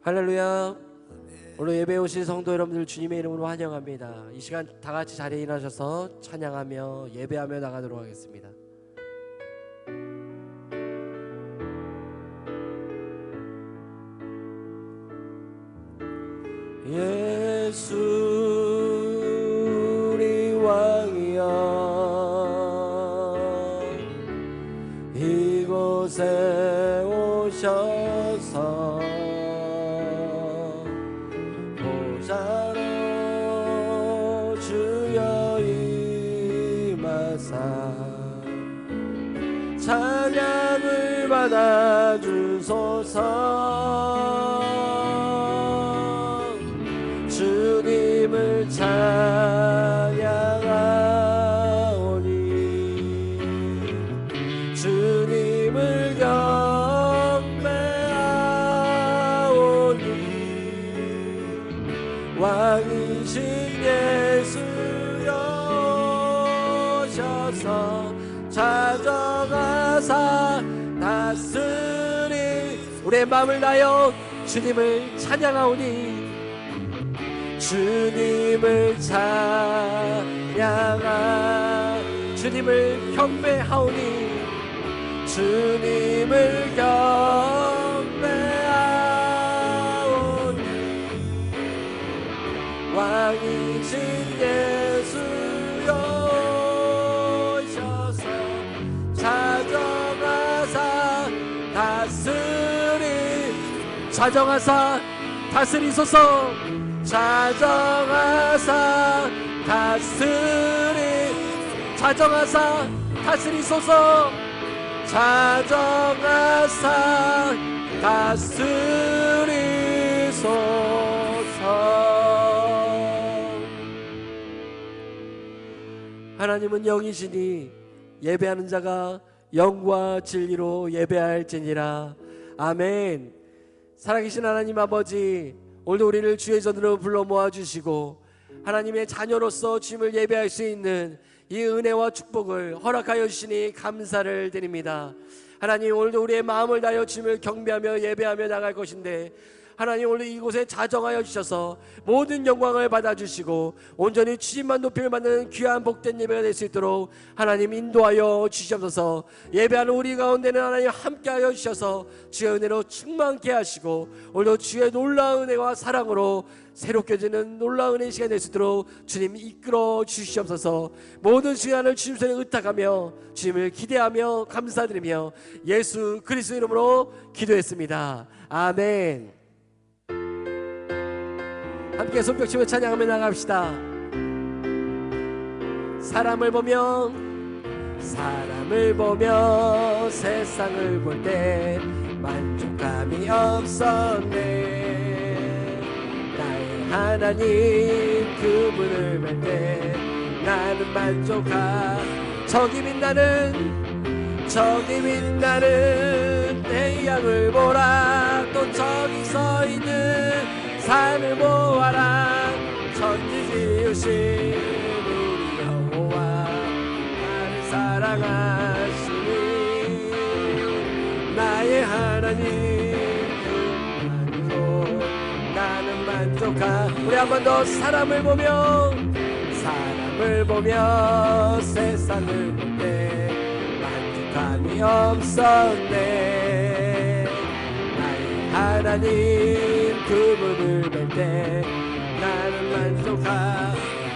할렐루야. 오늘 예배에 오신 성도 여러분들 주님의 이름으로 환영합니다. 이 시간 다 같이 자리에 일어나셔서 찬양하며 예배하며 나가도록 하겠습니다. 예수 우리 왕이여, 이곳에 오셔서 보좌로 주여 임하사 찬양을 받아주소서. 주님을 찬양하오니 주님을 경배하오니 왕이신 예수여 오셔서 찾아가사 다스리. 우리의 마음을 다하여 주님을 찬양하오니 주님을 찬양하 주님을 경배하오니 주님을 경배하오니 왕이신 예수여 오셔서 찾아가사 다스리. 찾아가사 다스리소서. 찾아가사 다스리. 찾아가사 다스리소서. 찾아가사 다스리소서. 하나님은 영이시니 예배하는 자가 영과 진리로 예배할지니라. 아멘. 살아계신 하나님 아버지, 오늘도 우리를 주의 전으로 불러 모아주시고 하나님의 자녀로서 주님을 예배할 수 있는 이 은혜와 축복을 허락하여 주시니 감사를 드립니다. 하나님, 오늘도 우리의 마음을 다하여 주님을 경배하며 예배하며 나갈 것인데 하나님, 오늘 이곳에 자정하여 주셔서 모든 영광을 받아주시고 온전히 주님만 높임을 받는 귀한 복된 예배가 될 수 있도록 하나님 인도하여 주시옵소서. 예배하는 우리 가운데는 하나님 함께하여 주셔서 주의 은혜로 충만케 하시고 오늘도 주의 놀라운 은혜와 사랑으로 새롭게 지는 놀라운 은혜의 시간이 될 수 있도록 주님 이끌어 주시옵소서. 모든 시간을 주님 손에 의탁하며 주님을 기대하며 감사드리며 예수 그리스도 이름으로 기도했습니다. 아멘. 함께 손뼉치며 찬양하며 나갑시다. 사람을 보며 세상을 볼 때 만족감이 없었네. 나의 하나님 그분을 뵐 때 나는 만족하. 저기 빛나는 태양을 보라. 또 저기 서 있는 산을 보아라. 천지 지으신 우리 여호와 나를 사랑하시니 나의 하나님 그만으로 나는 만족하. 우리 한 번 더. 사람을 보며 세상을 볼 때 만족함이 없었네. 나의 하나님 그분을 뵐 때 나는 만족하.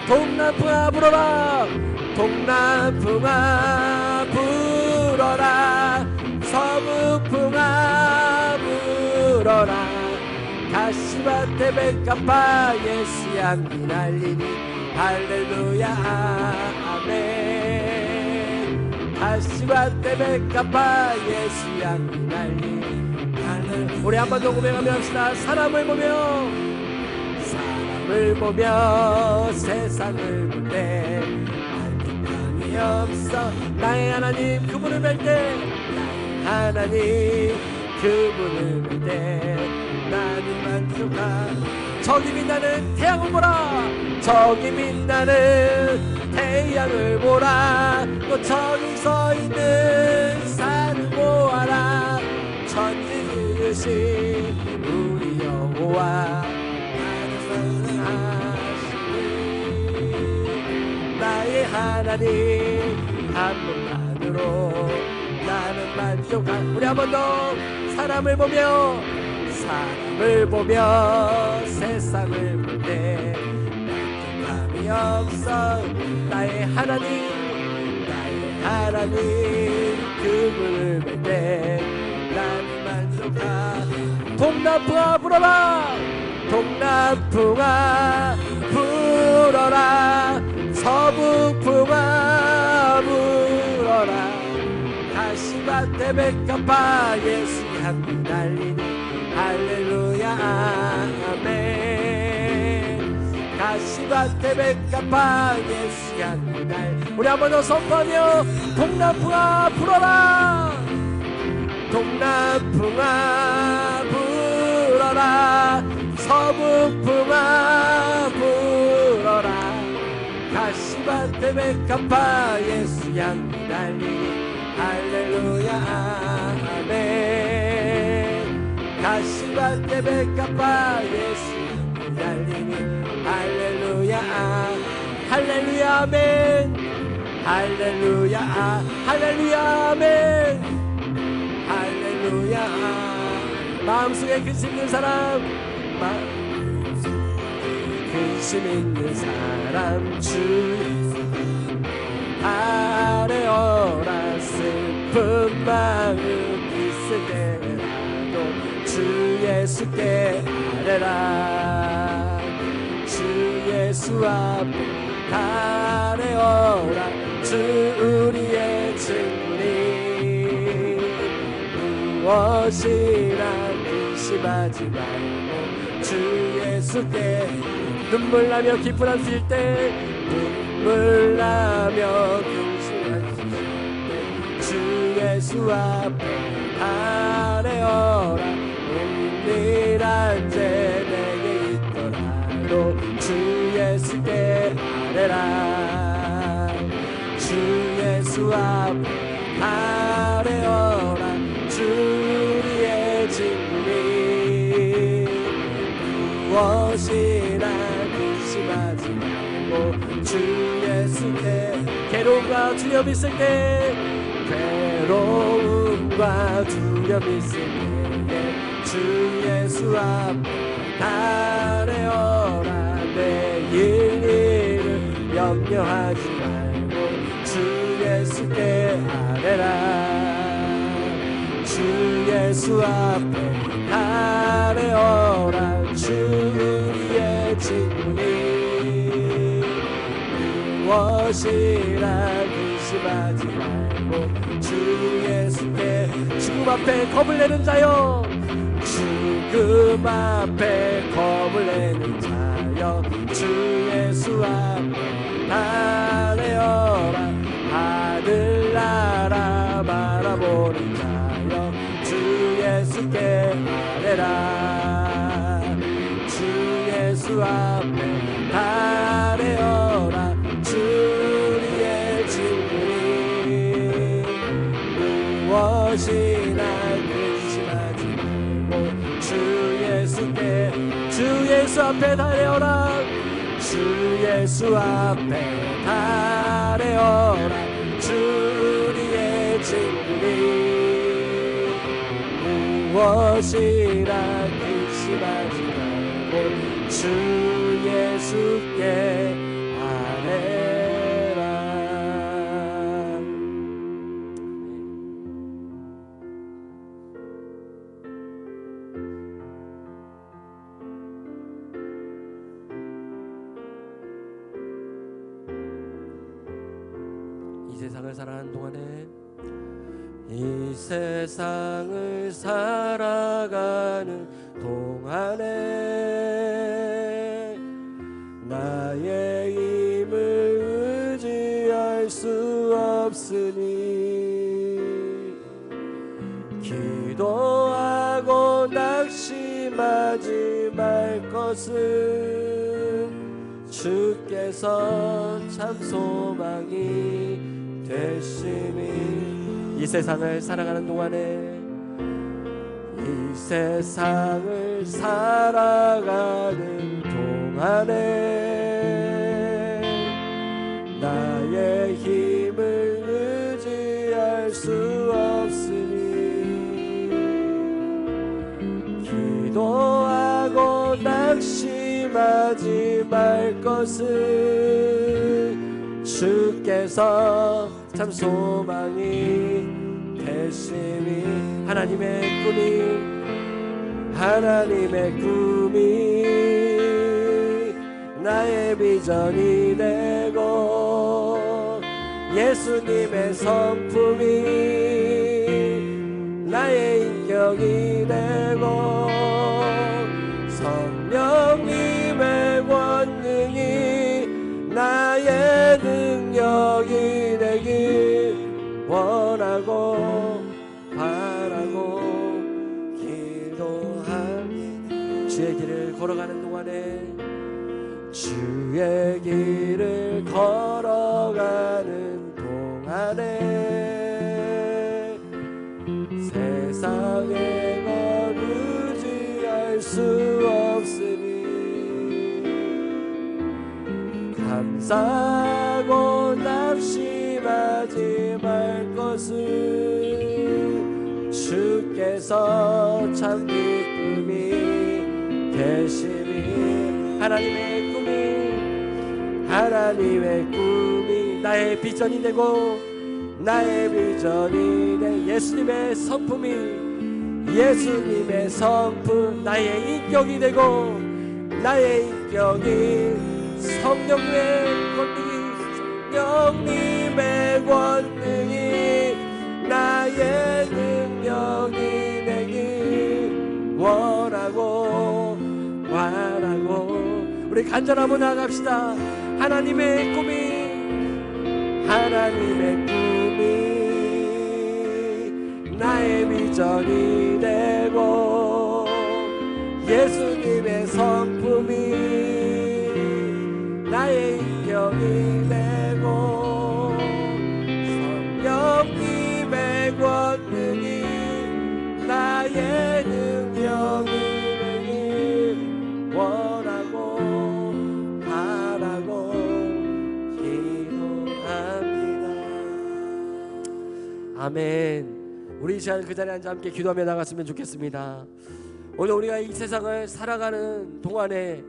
동남풍아 불어라. 동남풍아 불어라. 서북풍아 불어라. 가시밭에 백합화 예수 향기 날리니 할렐루야 아멘. 가시밭에 백합화 예수 향기 날리니. 우리 한 번 더 고백하며 합시다. 사람을 보며 세상을 볼 때 만족함이 없어. 나의 하나님 그분을 뵐 때 나는 만족하. 저기 빛나는 태양을 보라. 또 저기 서 있는 산을 보아라. 천지 지으신 우리 여호와 여호와 나를 사랑하시니 나의 하나님 한 분만으로 나는 만족한. 우리 한 번 더. 사람을 보며 세상을 볼 때 만족함이 없어. 나의 하나님 그분을 볼 때 나는 만족하. 동남풍아 불어라. 동남풍아 불어라. 서북풍아 불어라. 가시밭에 백합화 예수 향기 달리니 할렐루야 아멘. 가시밭에 백합화 예수 향기 달리니. 우리 한번 더 선포하며 동남풍아 불어라. 동남풍아 불어라. 서북풍아 불어라. 가시밭에 백합화 예수 향기 달리니 할렐루야 아멘. 가시밭에 백합화 예수 달리니 할렐루야 할렐루야 아멘. 할렐루야 할렐루야 아멘. 할렐루야. 마음속에 근심 있는 사람, 근심 있는 사람 주 아뢰어라. 슬픈 마음 있을 때라도 주 예수께 아뢰라. 주 예수 앞에 아뢰어라. 주 우리의 친구니 무엇이라 근심하지 말고 주 예수께. 눈물 나며 기쁨 안쓸 때 눈물 나며 근심하지 때 주 예수 앞에 아뢰어라. 은밀한 죄 내게 있더라도 주 예수께 아뢰라. 주 예수 앞에 아뢰어라. 주 우리의 친구니 무엇이나 근심하지 말고 주 예수께. 괴로움과 두려움 있을 때 괴로움과 두려움 있을 때 주 예수 앞에 아뢰어라. 내일 일을 염려하지 말고 주 예수께 아뢰라. 주 예수 앞에 아뢰어라. 주 우리의 친구니 무엇이라 근심하지 말고 주 예수께. 죽음 앞에 겁을 내는 자여, 죽음 앞에 겁을 내는 자여 주 예수 앞에 아뢰어라. 하늘나라 바라보는 자여 주 예수께 아뢰라. 주 예수 앞에 아뢰어라. 주 우리의 친구니 무엇이나 근심하지 말고 주 예수께. 주 예수 앞에 아뢰어라. 주 예수 앞에 아뢰어라. 주 우리의 친구니 무엇이라 근심하지 말고 주 예수께 아뢰라. 이 세상을 살아가는 동안에, 이 세상을 살아가는 동안에 나의 힘을 의지할 수 없으니 기도하고 낙심하지 말 것은 주께서 참 소망이 되시니. 이 세상을 살아가는 동안에, 이 이 세상을 살아가는 동안에 나의 힘을 의지할 수 없으니 기도하고 낙심하지 말 것을 주께서 참 소망이 되시니 하나님의 꿈이 나의 비전이 되고 예수님의 성품이 나의 인격이 되고 성령님의 권능이 나의 능력이 되길 원하고 바라고 기도합니다. 주의 길을 걸어가는 동안에 주의 길을 걸어가는 동안에 세상의 것 의지할 수 없으니 감사하고 낙심하지 말 것을 주께서 참 기쁨이 되시니 하나님의 꿈이 나의 비전이 되고 예수님의 성품 나의 인격이 되고 나의 인격이 성령님의 권능이 나의 능력이 되길 원하고 바라고 우리 간절하고 나아갑시다. 하나님의 꿈이 나의 비전이 되고 예수님의 성품이 나의 인격이 되고 성령님의 권능이 나의 능력이 되길 원하고 바라고 기도합니다. 아멘. 우리 이 시간 그 자리에 앉아 함께 기도하며 나갔으면 좋겠습니다. 오늘 우리가 이 세상을 살아가는 동안에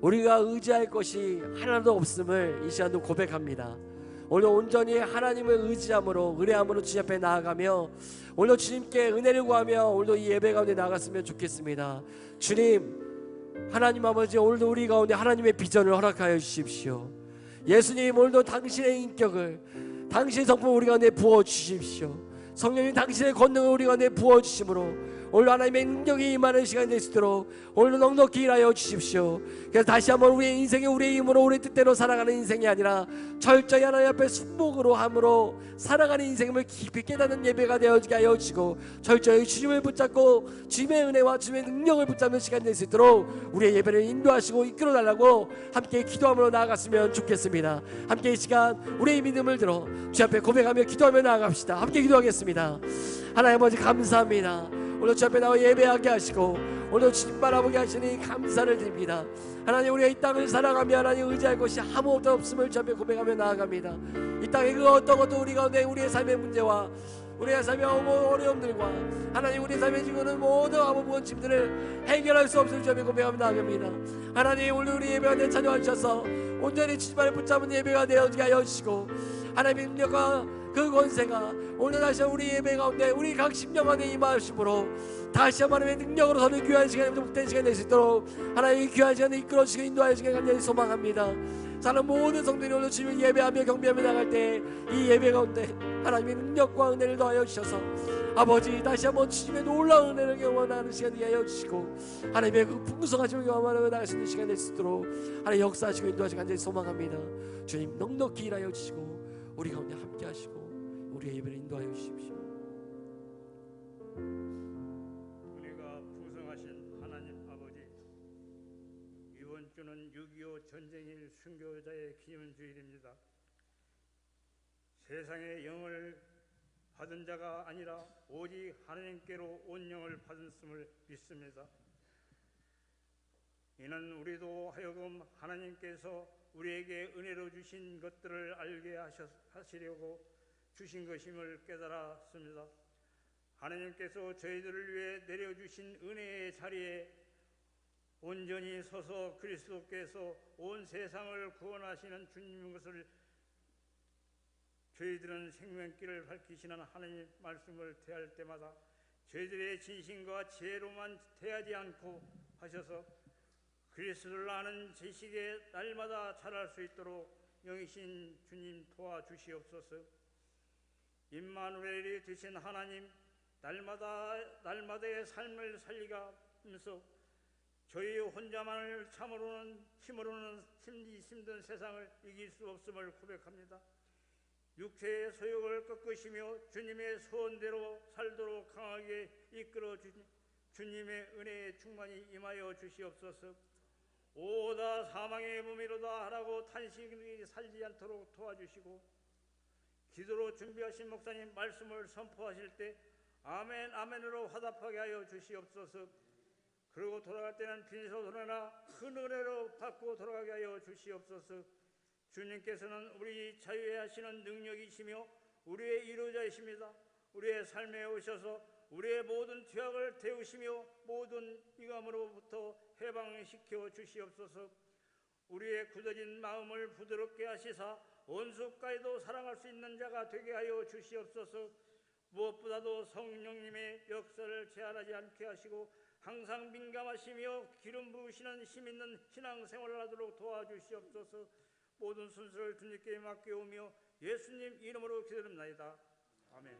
우리가 의지할 것이 하나도 없음을 이 시간도 고백합니다. 오늘 온전히 하나님을 의지함으로 의뢰함으로 주님 앞에 나아가며 오늘 주님께 은혜를 구하며 오늘도 이 예배 가운데 나갔으면 좋겠습니다. 주님, 하나님 아버지, 오늘도 우리 가운데 하나님의 비전을 허락하여 주십시오. 예수님, 오늘도 당신의 인격을, 당신의 성품을 우리 가운데 부어주십시오. 성령님, 당신의 권능을 우리 가운데 부어주심으로 오늘 하나님의 능력이 임하는 시간이 될 수 있도록 오늘도 넉넉히 일하여 주십시오. 그래서 다시 한번 우리의 인생이 우리의 힘으로 우리의 뜻대로 살아가는 인생이 아니라 철저히 하나님 앞에 순복으로 함으로 살아가는 인생임을 깊이 깨닫는 예배가 되어지게 하여 주시고 철저히 주님을 붙잡고 주님의 은혜와 주님의 능력을 붙잡는 시간이 될 수 있도록 우리의 예배를 인도하시고 이끌어달라고 함께 기도함으로 나아갔으면 좋겠습니다. 함께 이 시간 우리의 믿음을 들어 주 앞에 고백하며 기도하며 나아갑시다. 함께 기도하겠습니다. 하나님 아버지, 감사합니다. 오늘 주 앞에 나와 예배하게 하시고 오늘 주님 바라보게 하시니 감사를 드립니다. 하나님, 우리가 이 땅을 살아가며 하나님 의지할 것이 아무것도 없음을 주 앞에 고백하며 나아갑니다. 이 땅의 그 어떤 것도 우리 가운데 우리의 삶의 문제와 우리의 삶의 어려움들과 하나님 우리의 삶에 지고는 모든 아무런 짐들을 해결할 수 없을 주 앞에 고백하며 나아갑니다. 하나님, 오늘 우리 예배가 찾아와 주셔서 온전히 주님을 붙잡은 예배가 되어지게 하여 주시고 하나님의 능력과 그 권세가 오늘 다시 우리 예배 가운데 우리 각 심령 안에 임하심으로 다시 한번 하나님의 능력으로 서는 귀한 시간이 복된 시간이 될 수 있도록 하나님의 귀한 시간을 이끌어주시고 인도하시길 간절히 소망합니다. 사는 모든 성도들이 오늘 주님을 예배하며 경배하며 나갈 때 이 예배 가운데 하나님의 능력과 은혜를 더하여 주셔서 아버지, 다시 한번 주님의 놀라운 은혜를 경험하는 시간이 하여 주시고 하나님의 그 풍성하심을 경험하며 나갈 수 있는 시간이 될 수 있도록 하나님 역사하시고 인도하시길 간절히 소망합니다. 주님 넉넉히 일하여 주시고 우리 가운데 함께 하시고 우리의 예배를 인도하여 주십시오. 우리가 풍성하신 하나님 아버지, 이번 주는 6.25 전쟁일 순교자의 기념주일입니다. 세상의 영을 받은 자가 아니라 오직 하나님께로 온 영을 받았음을 믿습니다. 이는 우리도 하여금 하나님께서 우리에게 은혜로 주신 것들을 알게 하시려고 주신 것임을 깨달았습니다. 하나님께서 저희들을 위해 내려주신 은혜의 자리에 온전히 서서 그리스도께서 온 세상을 구원하시는 주님인 것을 저희들은 생명길을 밝히시는 하나님 말씀을 대할 때마다 저희들의 진심과 지혜로만 대하지 않고 하셔서 그리스도를 아는 지식에 날마다 자랄 수 있도록 영이신 주님 도와주시옵소서. 임마누엘이 되신 하나님, 날마다의 삶을 살리가면서 저희 혼자만을 힘으로는 힘든 세상을 이길 수 없음을 고백합니다. 육체의 소욕을 꺾으시며 주님의 소원대로 살도록 강하게 이끌어 주님의 은혜의 충만이 임하여 주시옵소서. 오다 사망의 몸이로다 하라고 탄식이 살지 않도록 도와주시고, 기도로 준비하신 목사님 말씀을 선포하실 때 아멘 아멘으로 화답하게 하여 주시옵소서. 그리고 돌아갈 때는 빈소 돌아나 큰 은혜로 받고 돌아가게 하여 주시옵소서. 주님께서는 우리 자유해 하시는 능력이시며 우리의 이루자이십니다. 우리의 삶에 오셔서 우리의 모든 죄악을 태우시며 모든 위감으로부터 해방시켜 주시옵소서. 우리의 굳어진 마음을 부드럽게 하시사 원수까지도 사랑할 수 있는 자가 되게 하여 주시옵소서. 무엇보다도 성령님의 역사를 제한하지 않게 하시고 항상 민감하시며 기름 부으시는 힘 있는 신앙생활을 하도록 도와주시옵소서. 모든 순서를 주님께 맡겨오며 예수님 이름으로 기도드립니다. 아멘.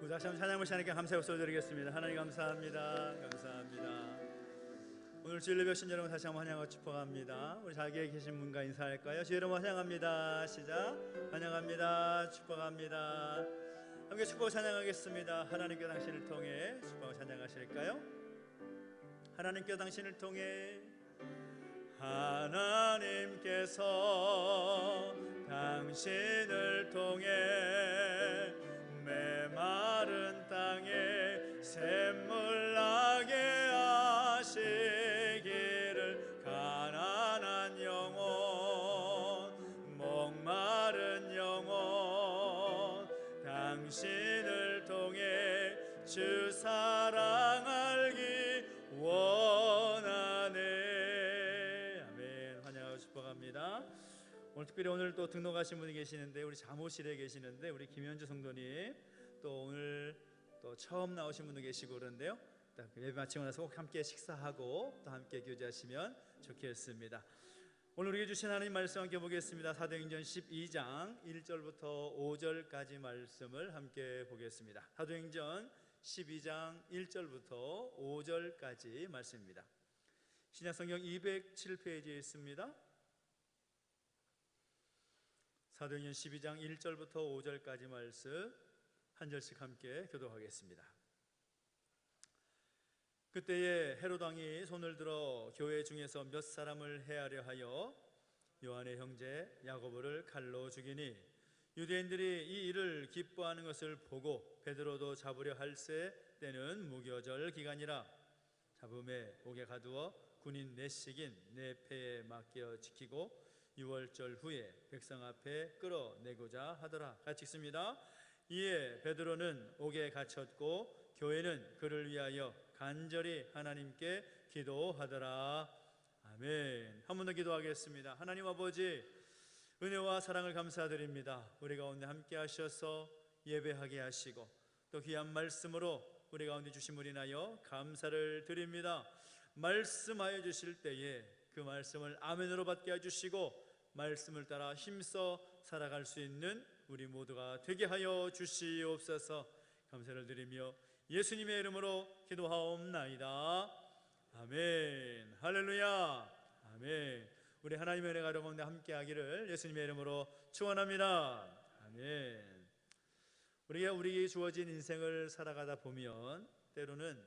다시 한번 찬양을 시작하니까 감사의 박수를 드리겠습니다. 하나님 감사합니다. 감사합니다. 오늘 주일로 뵈신 여러분 다시 한번 환영하고 축복합니다. 우리 자기에 계신 분과 인사할까요? 주의 이름 환영합니다. 시작. 환영합니다. 축복합니다. 함께 축복 찬양하겠습니다. 하나님께 당신을 통해 축복 찬양하실까요? 하나님께 당신을 통해 하나님께서 당신을 통해 메마른 땅에 샘물 나게 하시기를 가난한 영혼 목마른 영혼 당신을 통해 주 사랑 알기 원하네. 아멘. 환영하고 축복합니다. 오늘 특별히 오늘 또 등록하신 분이 계시는데 우리 사무실에 계시는데 우리 김현주 성도님 또 오늘 또 처음 나오신 분도 계시고 그런데요. 예배 마치고 나서 꼭 함께 식사하고 또 함께 교제하시면 좋겠습니다. 오늘 우리에게 주신 하나님 말씀 함께 보겠습니다. 사도행전 12장 1절부터 5절까지 말씀을 함께 보겠습니다. 사도행전 12장 1절부터 5절까지 말씀입니다. 신약성경 207페이지에 있습니다. 사도행전 12장 1절부터 5절까지 말씀 한 절씩 함께 교독하겠습니다. 그때에 헤롯 왕이 손을 들어 교회 중에서 몇 사람을 해하려 하여 요한의 형제 야고보를 칼로 죽이니 유대인들이 이 일을 기뻐하는 것을 보고 베드로도 잡으려 할세 때는 무교절 기간이라 잡음에 옥에 가두어 군인 넷씩인 네 패에 맡겨 지키고 6월절 후에 백성 앞에 끌어내고자 하더라. 같이 읽습니다. 이에 베드로는 옥에 갇혔고 교회는 그를 위하여 간절히 하나님께 기도하더라. 아멘. 한 번 더 기도하겠습니다. 하나님 아버지, 은혜와 사랑을 감사드립니다. 우리 가운데 함께 하셔서 예배하게 하시고 또 귀한 말씀으로 우리 가운데 주심을 인하여 감사를 드립니다. 말씀하여 주실 때에 그 말씀을 아멘으로 받게 해주시고 말씀을 따라 힘써 살아갈 수 있는 우리 모두가 되게 하여 주시옵소서. 감사를 드리며 예수님의 이름으로 기도하옵나이다. 아멘. 할렐루야. 아멘. 우리 하나님의 은혜가 여러분 가운데 함께하기를 예수님의 이름으로 축원합니다. 아멘. 우리에게 주어진 인생을 살아가다 보면 때로는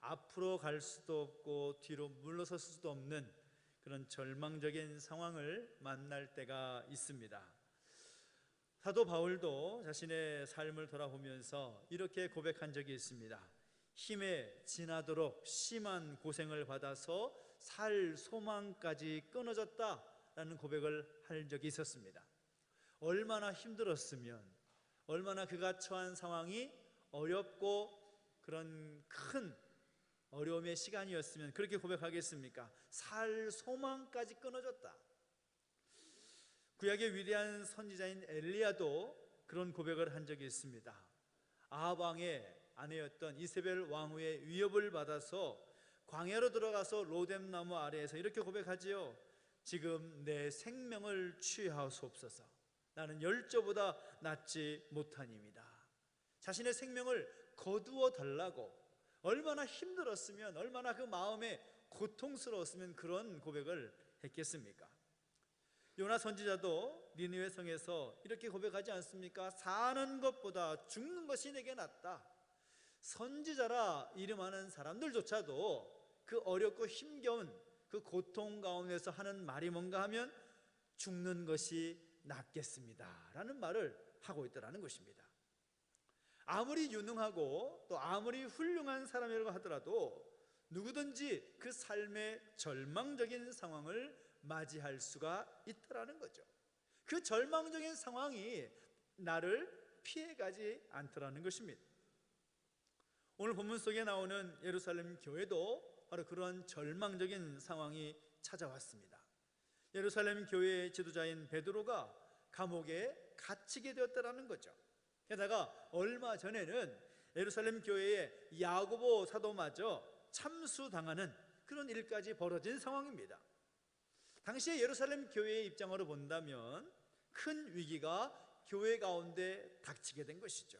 앞으로 갈 수도 없고 뒤로 물러설 수도 없는 그런 절망적인 상황을 만날 때가 있습니다. 사도 바울도 자신의 삶을 돌아보면서 이렇게 고백한 적이 있습니다. 힘에 지나도록 심한 고생을 받아서 살 소망까지 끊어졌다라는 고백을 할 적이 있었습니다. 얼마나 힘들었으면, 얼마나 그가 처한 상황이 어렵고 그런 큰 어려움의 시간이었으면 그렇게 고백하겠습니까? 살 소망까지 끊어졌다. 구약의 위대한 선지자인 엘리야도 그런 고백을 한 적이 있습니다. 아합 왕의 아내였던 이세벨 왕후의 위협을 받아서 광야로 들어가서 로뎀 나무 아래에서 이렇게 고백하지요. 지금 내 생명을 취하소옵소서. 나는 열조보다 낫지 못하니이다. 자신의 생명을 거두어 달라고 얼마나 힘들었으면, 얼마나 그 마음에 고통스러웠으면 그런 고백을 했겠습니까? 요나 선지자도 니느웨 성에서 이렇게 고백하지 않습니까? 사는 것보다 죽는 것이 내게 낫다. 선지자라 이름하는 사람들조차도 그 어렵고 힘겨운 그 고통 가운데서 하는 말이 뭔가 하면 죽는 것이 낫겠습니다 라는 말을 하고 있다는 것입니다. 아무리 유능하고 또 아무리 훌륭한 사람이라고 하더라도 누구든지 그 삶의 절망적인 상황을 맞이할 수가 있다라는 거죠. 그 절망적인 상황이 나를 피해가지 않더라는 것입니다. 오늘 본문 속에 나오는 예루살렘 교회도 바로 그런 절망적인 상황이 찾아왔습니다. 예루살렘 교회의 지도자인 베드로가 감옥에 갇히게 되었다는 거죠. 게다가 얼마 전에는 예루살렘 교회의 야고보 사도마저 참수당하는 그런 일까지 벌어진 상황입니다. 당시에 예루살렘 교회의 입장으로 본다면 큰 위기가 교회 가운데 닥치게 된 것이죠.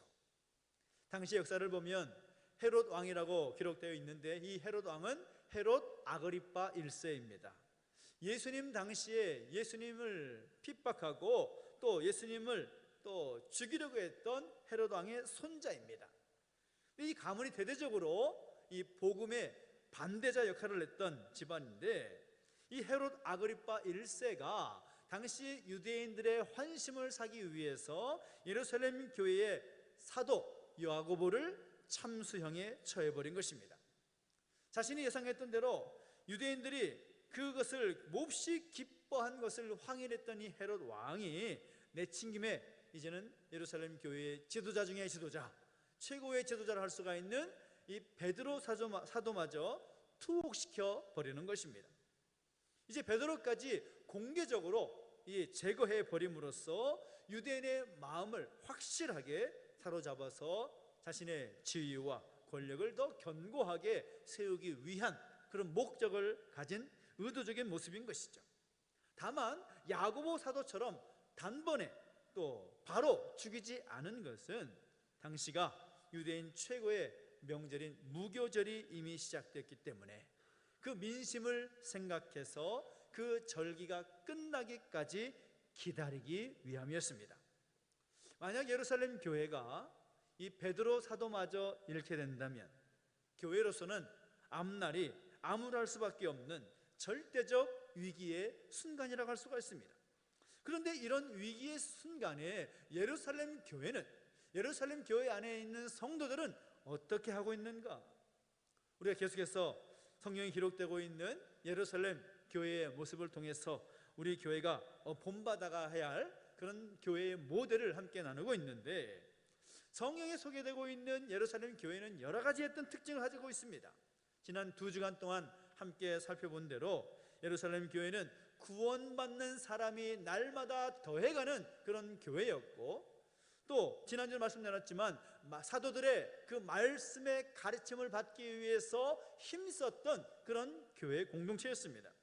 당시 역사를 보면 헤롯 왕이라고 기록되어 있는데, 이 헤롯 왕은 헤롯 아그리파 1세입니다. 예수님 당시에 예수님을 핍박하고 또 예수님을 또 죽이려고 했던 헤롯 왕의 손자입니다. 이 가문이 대대적으로 이 복음의 반대자 역할을 했던 집안인데, 이 헤롯 아그리파 1세가 당시 유대인들의 환심을 사기 위해서 예루살렘 교회의 사도 야고보를 참수형에 처해버린 것입니다. 자신이 예상했던 대로 유대인들이 그것을 몹시 기뻐한 것을 확인했던 이 헤롯 왕이 내친김에 이제는 예루살렘 교회의 지도자 중에 지도자, 최고의 지도자를 할 수가 있는 이 베드로 사도마저 투옥시켜 버리는 것입니다. 이제 베드로까지 공개적으로 제거해 버림으로써 유대인의 마음을 확실하게 사로잡아서 자신의 지위와 권력을 더 견고하게 세우기 위한 그런 목적을 가진 의도적인 모습인 것이죠. 다만 야고보 사도처럼 단번에 또 바로 죽이지 않은 것은 당시가 유대인 최고의 명절인 무교절이 이미 시작됐기 때문에 그 민심을 생각해서 그 절기가 끝나기까지 기다리기 위함이었습니다. 만약 예루살렘 교회가 이 베드로 사도마저 잃게 된다면 교회로서는 앞날이 암울할 수밖에 없는 절대적 위기의 순간이라고 할 수가 있습니다. 그런데 이런 위기의 순간에 예루살렘 교회 안에 있는 성도들은 어떻게 하고 있는가? 우리가 계속해서 성경에 기록되고 있는 예루살렘 교회의 모습을 통해서 우리 교회가 본받아야 할 그런 교회의 모델을 함께 나누고 있는데, 성경에 소개되고 있는 예루살렘 교회는 여러 가지 어떤 특징을 가지고 있습니다. 지난 2주간 동안 함께 살펴본 대로 예루살렘 교회는 구원받는 사람이 날마다 더해가는 그런 교회였고, 또 지난주에 말씀 나눴지만 사도들의 그 말씀의 가르침을 받기 위해서 힘썼던 그런 교회 공동체였습니다.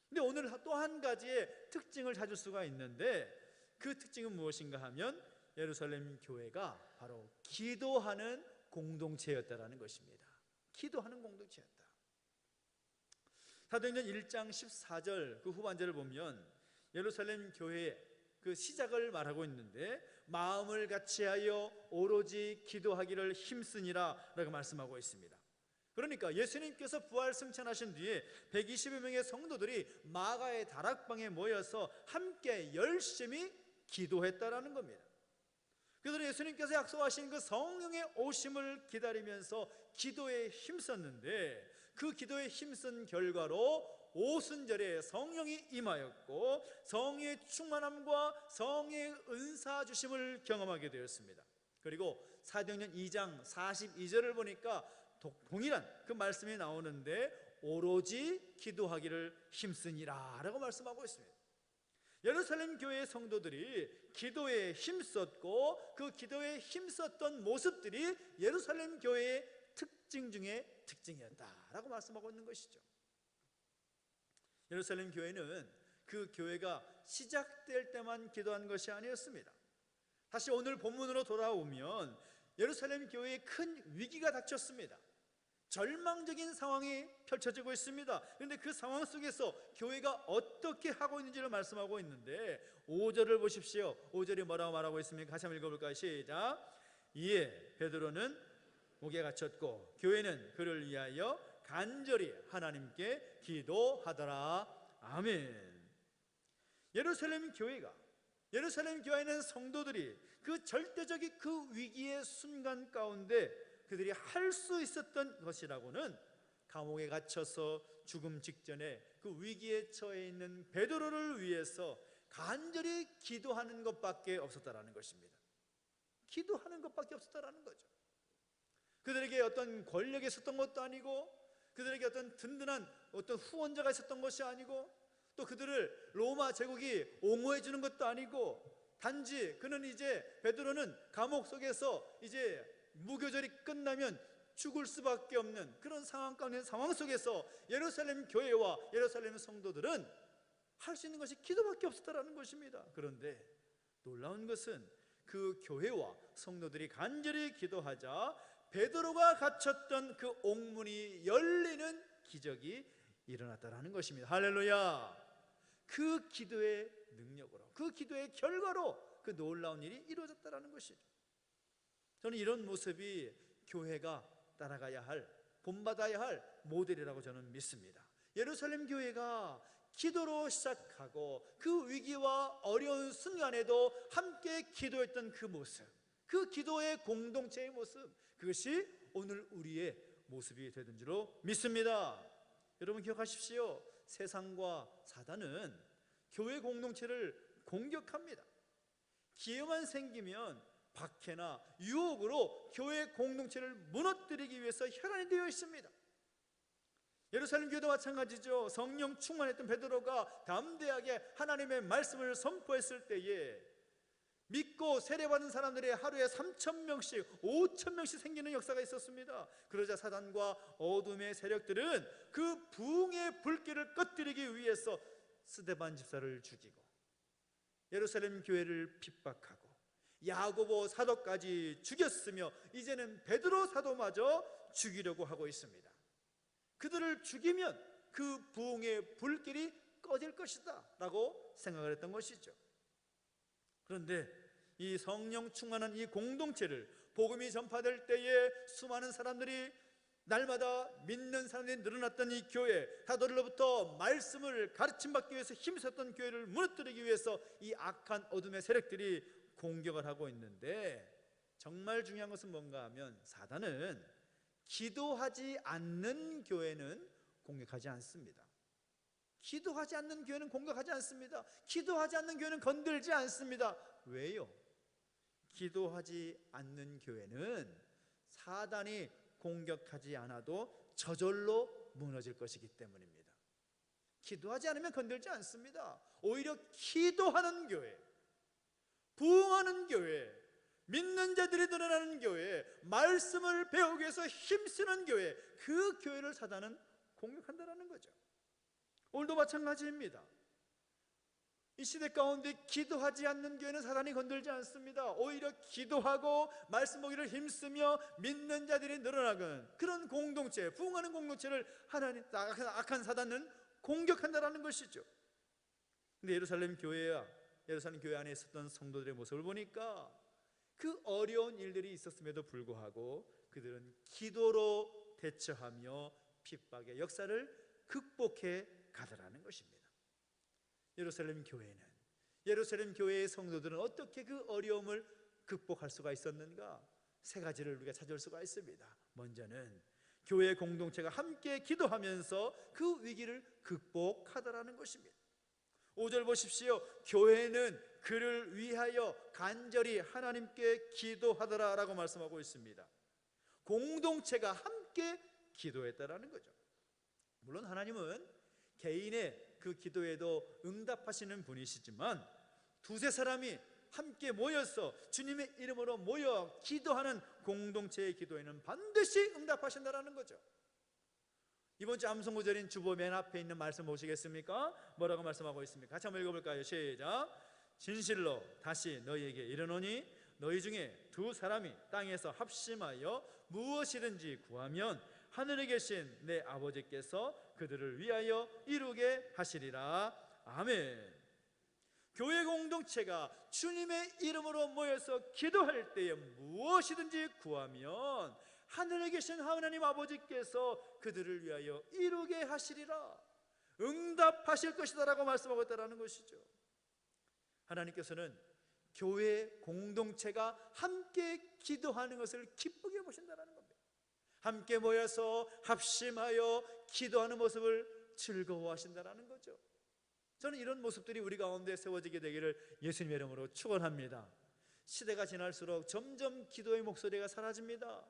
근데 오늘 또 한 가지의 특징을 찾을 수가 있는데, 그 특징은 무엇인가 하면 예루살렘 교회가 바로 기도하는 공동체였다라는 것입니다. 기도하는 공동체였다. 사도행전 1장 14절 그 후반절을 보면 예루살렘 교회의 그 시작을 말하고 있는데, 마음을 같이하여 오로지 기도하기를 힘쓰니라 라고 말씀하고 있습니다. 그러니까 예수님께서 부활 승천하신 뒤에 120여 명의 성도들이 마가의 다락방에 모여서 함께 열심히 기도했다라는 겁니다. 그래서 예수님께서 약속하신 그 성령의 오심을 기다리면서 기도에 힘썼는데, 그 기도에 힘쓴 결과로 오순절에 성령이 임하였고 성령의 충만함과 성령의 은사 주심을 경험하게 되었습니다. 그리고 사도행전 2장 42절을 보니까 동일한 그 말씀이 나오는데, 오로지 기도하기를 힘쓰니라 라고 말씀하고 있습니다. 예루살렘 교회의 성도들이 기도에 힘썼고 그 기도에 힘썼던 모습들이 예루살렘 교회의 특징 중에 특징이었다라고 말씀하고 있는 것이죠. 예루살렘 교회는 그 교회가 시작될 때만 기도한 것이 아니었습니다. 다시 오늘 본문으로 돌아오면 예루살렘 교회에 큰 위기가 닥쳤습니다. 절망적인 상황이 펼쳐지고 있습니다. 그런데 그 상황 속에서 교회가 어떻게 하고 있는지를 말씀하고 있는데, 5절을 보십시오. 5절이 뭐라고 말하고 있습니까? 같이 한번 읽어볼까요? 시작. 이에 베드로는 옥에 갇혔고 교회는 그를 위하여 간절히 하나님께 기도하더라. 아멘. 예루살렘 교회는 성도들이 그 절대적인 그 위기의 순간 가운데 그들이 할 수 있었던 것이라고는 감옥에 갇혀서 죽음 직전에 그 위기에 처해 있는 베드로를 위해서 간절히 기도하는 것밖에 없었다라는 것입니다. 기도하는 것밖에 없었다라는 거죠. 그들에게 어떤 권력이 있었던 것도 아니고, 그들에게 어떤 든든한 어떤 후원자가 있었던 것이 아니고, 또 그들을 로마 제국이 옹호해 주는 것도 아니고, 단지 베드로는 감옥 속에서 이제 무교절이 끝나면 죽을 수밖에 없는 그런 상황 속에서 예루살렘 교회와 예루살렘 성도들은 할 수 있는 것이 기도밖에 없었다라는 것입니다. 그런데 놀라운 것은 그 그 교회와 성도들이 간절히 기도하자 베드로가 갇혔던 그 옥문이 열리는 기적이 일어났다라는 것입니다. 할렐루야. 그 기도의 능력으로, 그 기도의 결과로 그 놀라운 일이 이루어졌다라는 것이죠. 저는 이런 모습이 교회가 따라가야 할, 본받아야 할 모델이라고 저는 믿습니다. 예루살렘 교회가 기도로 시작하고 그 위기와 어려운 순간에도 함께 기도했던 그 모습, 그 기도의 공동체의 모습, 그것이 오늘 우리의 모습이 되는 줄로 믿습니다. 여러분 기억하십시오. 세상과 사단은 교회 공동체를 공격합니다. 기회만 생기면 박해나 유혹으로 교회 공동체를 무너뜨리기 위해서 혈안이 되어 있습니다. 예루살렘 교회도 마찬가지죠. 성령 충만했던 베드로가 담대하게 하나님의 말씀을 선포했을 때에 믿고 세례받은 사람들이 하루에 3,000명씩 5,000명씩 생기는 역사가 있었습니다. 그러자 사단과 어둠의 세력들은 그 부흥의 불길을 꺼뜨리기 위해서 스데반 집사를 죽이고 예루살렘 교회를 핍박하고 야고보 사도까지 죽였으며 이제는 베드로 사도마저 죽이려고 하고 있습니다. 그들을 죽이면 그 부흥의 불길이 꺼질 것이다 라고 생각을 했던 것이죠. 그런데 이 성령 충만한 이 공동체를 복음이 전파될 때에 수많은 사람들이 날마다 믿는 사람들이 늘어났던 이 교회, 사도들로부터 말씀을 가르침받기 위해서 힘썼던 교회를 무너뜨리기 위해서 이 악한 어둠의 세력들이 공격을 하고 있는데, 정말 중요한 것은 뭔가 하면 사단은 기도하지 않는 교회는 공격하지 않습니다. 기도하지 않는 교회는 공격하지 않습니다. 기도하지 않는 교회는 건들지 않습니다. 왜요? 기도하지 않는 교회는 사단이 공격하지 않아도 저절로 무너질 것이기 때문입니다. 기도하지 않으면 건들지 않습니다. 오히려 기도하는 교회, 부흥하는 교회, 믿는 자들이 드러나는 교회, 말씀을 배우기 위해서 힘쓰는 교회, 그 교회를 사단은 공격한다는 거죠. 오늘도 마찬가지입니다. 이 시대 가운데 기도하지 않는 교회는 사단이 건들지 않습니다. 오히려 기도하고 말씀 보기를 힘쓰며 믿는 자들이 늘어나는 그런 공동체, 부흥하는 공동체를 하나님 악한 사단은 공격한다는 것이죠. 근데 예루살렘 교회 안에 있었던 성도들의 모습을 보니까 그 어려운 일들이 있었음에도 불구하고 그들은 기도로 대처하며 핍박의 역사를 극복해 가더라는 것입니다. 예루살렘 교회의 성도들은 어떻게 그 어려움을 극복할 수가 있었는가? 세 가지를 우리가 찾을 수가 있습니다. 먼저는 교회 공동체가 함께 기도하면서 그 위기를 극복하더라는 것입니다. 5절 보십시오. 교회는 그를 위하여 간절히 하나님께 기도하더라 라고 말씀하고 있습니다. 공동체가 함께 기도했다라는 거죠. 물론 하나님은 개인의 그 기도에도 응답하시는 분이시지만 두세 사람이 함께 모여서 주님의 이름으로 모여 기도하는 공동체의 기도에는 반드시 응답하신다라는 거죠. 이번 주 암송구절인 주보 맨 앞에 있는 말씀 보시겠습니까? 뭐라고 말씀하고 있습니까? 같이 한번 읽어볼까요? 시작. 진실로 다시 너희에게 이르노니 너희 중에 두 사람이 땅에서 합심하여 무엇이든지 구하면 하늘에 계신 내 아버지께서 그들을 위하여 이루게 하시리라. 아멘. 교회 공동체가 주님의 이름으로 모여서 기도할 때에 무엇이든지 구하면 하늘에 계신 하나님 아버지께서 그들을 위하여 이루게 하시리라, 응답하실 것이다 라고 말씀하고 있다는 것이죠. 하나님께서는 교회 공동체가 함께 기도하는 것을 기쁘게 보신다는 겁니다. 함께 모여서 합심하여 기도하는 모습을 즐거워하신다는 거죠. 저는 이런 모습들이 우리 가운데 세워지게 되기를 예수님의 이름으로 축원합니다. 시대가 지날수록 점점 기도의 목소리가 사라집니다.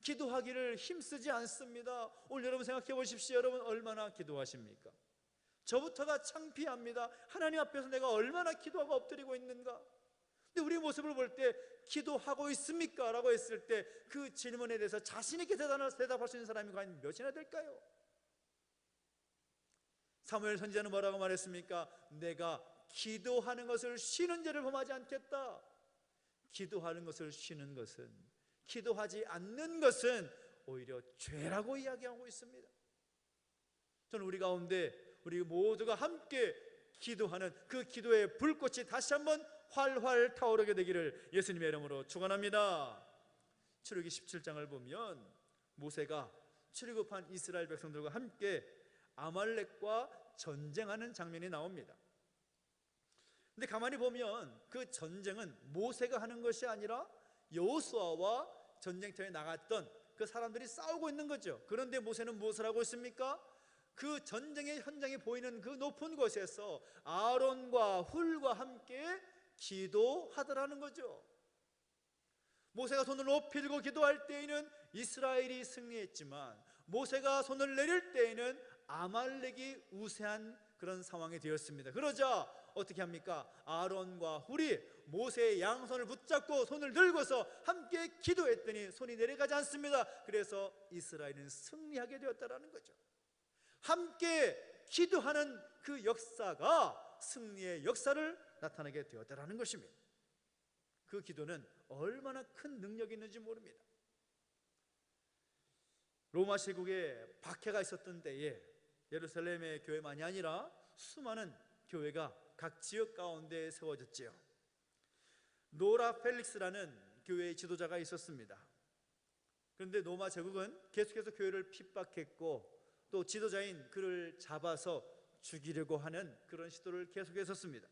기도하기를 힘쓰지 않습니다. 오늘 여러분 생각해 보십시오. 여러분 얼마나 기도하십니까? 저부터가 창피합니다. 하나님 앞에서 내가 얼마나 기도하고 엎드리고 있는가? 근데 우리 모습을 볼 때 기도하고 있습니까? 라고 했을 때 그 질문에 대해서 자신 있게 대답할 수 있는 사람이 과연 몇이나 될까요? 사무엘 선지자는 뭐라고 말했습니까? 내가 기도하는 것을 쉬는 죄를 범하지 않겠다. 기도하는 것을 쉬는 것은, 기도하지 않는 것은 오히려 죄라고 이야기하고 있습니다. 저는 우리 가운데 우리 모두가 함께 기도하는 그 기도의 불꽃이 다시 한번 활활 타오르게 되기를 예수님의 이름으로 축원합니다. 출애굽기 17장을 보면 모세가 출애굽한 이스라엘 백성들과 함께 아말렉과 전쟁하는 장면이 나옵니다. 근데 가만히 보면 그 전쟁은 모세가 하는 것이 아니라 여호수아와 전쟁터에 나갔던 그 사람들이 싸우고 있는 거죠. 그런데 모세는 무엇을 하고 있습니까? 그 전쟁의 현장이 보이는 그 높은 곳에서 아론과 훌과 함께 기도하더라는 거죠. 모세가 손을 높이 들고 기도할 때에는 이스라엘이 승리했지만 모세가 손을 내릴 때에는 아말렉이 우세한 그런 상황이 되었습니다. 그러자 어떻게 합니까? 아론과 훌이 모세의 양손을 붙잡고 손을 들고서 함께 기도했더니 손이 내려가지 않습니다. 그래서 이스라엘은 승리하게 되었다는 거죠. 함께 기도하는 그 역사가 승리의 역사를 나타내게 되었다는 것입니다. 그 기도는 얼마나 큰 능력이 있는지 모릅니다. 로마 제국에 박해가 있었던 때에 예루살렘의 교회만이 아니라 수많은 교회가 각 지역 가운데 세워졌지요. 노라 펠릭스라는 교회의 지도자가 있었습니다. 그런데 로마 제국은 계속해서 교회를 핍박했고 또 지도자인 그를 잡아서 죽이려고 하는 그런 시도를 계속했었습니다.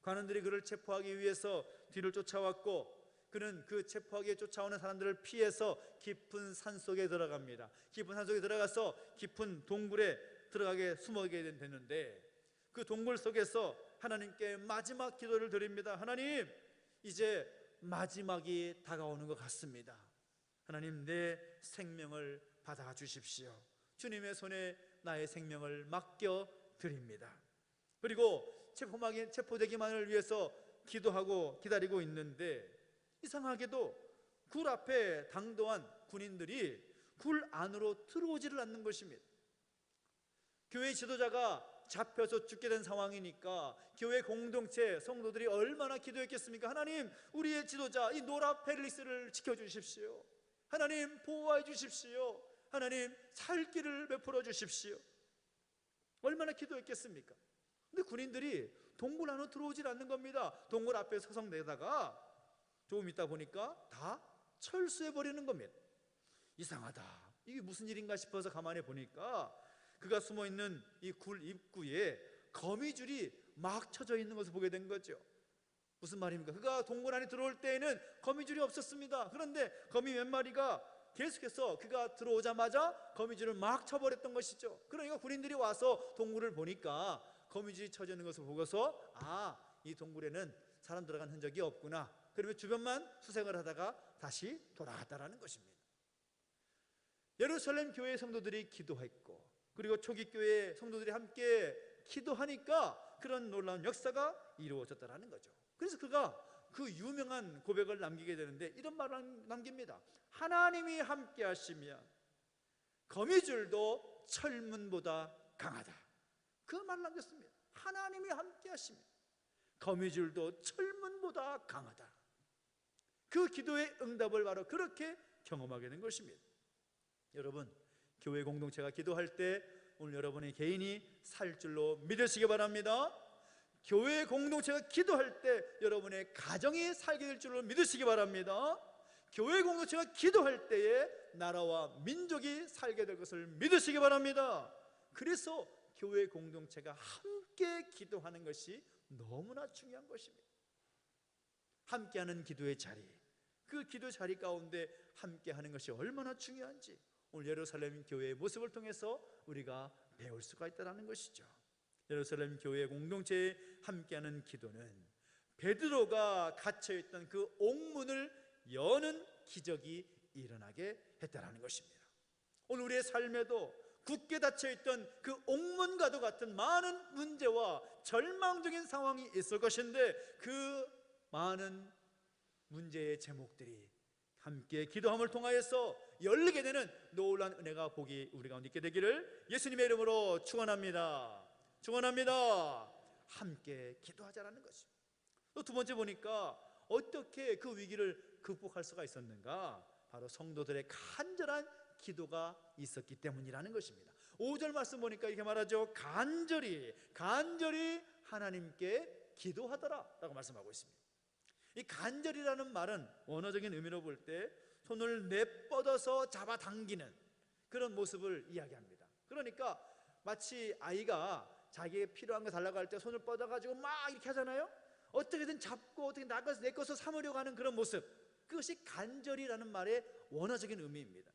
관원들이 그를 체포하기 위해서 뒤를 쫓아왔고 그는 그 체포하기에 쫓아오는 사람들을 피해서 깊은 산속에 들어갑니다. 깊은 산속에 들어가서 깊은 동굴에 들어가게 숨어게 됐는데 그 동굴 속에서 하나님께 마지막 기도를 드립니다. 하나님, 이제 마지막이 다가오는 것 같습니다. 하나님, 내 생명을 받아주십시오. 주님의 손에 나의 생명을 맡겨 드립니다. 그리고 체포되기만을 위해서 기도하고 기다리고 있는데 이상하게도 굴 앞에 당도한 군인들이 굴 안으로 들어오지를 않는 것입니다. 교회 지도자가 잡혀서 죽게 된 상황이니까 교회 공동체 성도들이 얼마나 기도했겠습니까? 하나님, 우리의 지도자 이 노라 펠릭스를 지켜주십시오. 하나님, 보호해 주십시오. 하나님, 살 길을 베풀어 주십시오. 얼마나 기도했겠습니까? 근데 군인들이 동굴 안으로 들어오질 않는 겁니다. 동굴 앞에 서성대다가 조금 있다 보니까 다 철수해 버리는 겁니다. 이상하다, 이게 무슨 일인가 싶어서 가만히 보니까 그가 숨어있는 이 굴 입구에 거미줄이 막 쳐져 있는 것을 보게 된 거죠. 무슨 말입니까? 그가 동굴 안에 들어올 때에는 거미줄이 없었습니다. 그런데 거미 몇 마리가 계속해서 그가 들어오자마자 거미줄을 막 쳐버렸던 것이죠. 그러니까 군인들이 와서 동굴을 보니까 거미줄이 쳐져 있는 것을 보고서 이 동굴에는 사람 들어간 흔적이 없구나. 그러면 주변만 수색을 하다가 다시 돌아갔다라는 것입니다. 예루살렘 교회 성도들이 기도했고 그리고 초기 교회 성도들이 함께 기도하니까 그런 놀라운 역사가 이루어졌다라는 거죠. 그래서 그가 그 유명한 고백을 남기게 되는데 이런 말을 남깁니다. 하나님이 함께 하시면 거미줄도 철문보다 강하다. 그 말을 남겼습니다. 하나님이 함께 하시면 거미줄도 철문보다 강하다. 그 기도의 응답을 바로 그렇게 경험하게 된 것입니다. 여러분, 교회 공동체가 기도할 때 오늘 여러분의 개인이 살 줄로 믿으시기 바랍니다. 교회 공동체가 기도할 때 여러분의 가정이 살게 될 줄로 믿으시기 바랍니다. 교회 공동체가 기도할 때에 나라와 민족이 살게 될 것을 믿으시기 바랍니다. 그래서 교회 공동체가 함께 기도하는 것이 너무나 중요한 것입니다. 함께하는 기도의 자리, 그 기도 자리 가운데 함께하는 것이 얼마나 중요한지 오늘 예루살렘 교회의 모습을 통해서 우리가 배울 수가 있다는 것이죠. 예루살렘 교회 공동체에 함께하는 기도는 베드로가 갇혀있던 그 옥문을 여는 기적이 일어나게 했다는 것입니다. 오늘 우리의 삶에도 굳게 닫혀있던 그 옥문과도 같은 많은 문제와 절망적인 상황이 있을 것인데 그 많은 문제의 제목들이 함께 기도함을 통하여서 열리게 되는 놀라운 은혜가 복이 우리 가운데 있게 되기를 예수님의 이름으로 축원합니다. 축원합니다. 함께 기도하자라는 것입니다. 또 두 번째 보니까 어떻게 그 위기를 극복할 수가 있었는가? 바로 성도들의 간절한 기도가 있었기 때문이라는 것입니다. 5절 말씀 보니까 이렇게 말하죠. 간절히 하나님께 기도하더라 라고 말씀하고 있습니다. 이 간절이라는 말은 원어적인 의미로 볼 때 손을 내뻗어서 잡아당기는 그런 모습을 이야기합니다. 그러니까 마치 아이가 자기에게 필요한 거 달라고 할 때 손을 뻗어가지고 막 이렇게 하잖아요. 어떻게든 잡고 어떻게 내 것을 삼으려고 하는 그런 모습, 그것이 간절이라는 말의 원어적인 의미입니다.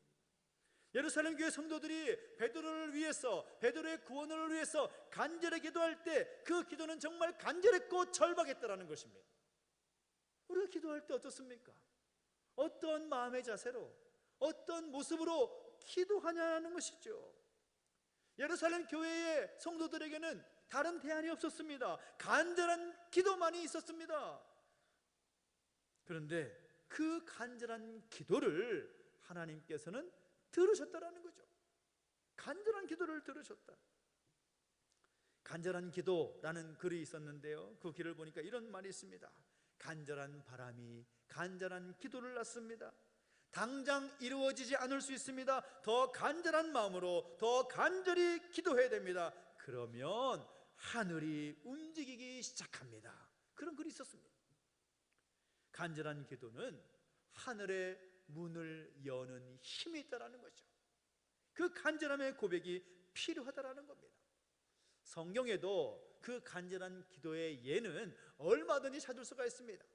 예루살렘 교회 성도들이 베드로를 위해서, 베드로의 구원을 위해서 간절히 기도할 때 그 기도는 정말 간절했고 절박했다라는 것입니다. 우리가 기도할 때 어떻습니까? 어떤 마음의 자세로, 어떤 모습으로 기도하냐는 것이죠. 예루살렘 교회의 성도들에게는 다른 대안이 없었습니다. 간절한 기도만이 있었습니다. 그런데 그 간절한 기도를 하나님께서는 들으셨다라는 거죠. 간절한 기도를 들으셨다. 간절한 기도라는 글이 있었는데요, 그 글을 보니까 이런 말이 있습니다. 간절한 바람이 간절한 기도를 낳습니다. 당장 이루어지지 않을 수 있습니다. 더 간절한 마음으로 더 간절히 기도해야 됩니다. 그러면 하늘이 움직이기 시작합니다. 그런 글이 있었습니다. 간절한 기도는 하늘의 문을 여는 힘이 있다라는 거죠. 그 간절함의 고백이 필요하다라는 겁니다. 성경에도 그 간절한 기도의 예는 얼마든지 찾을 수가 있습니다.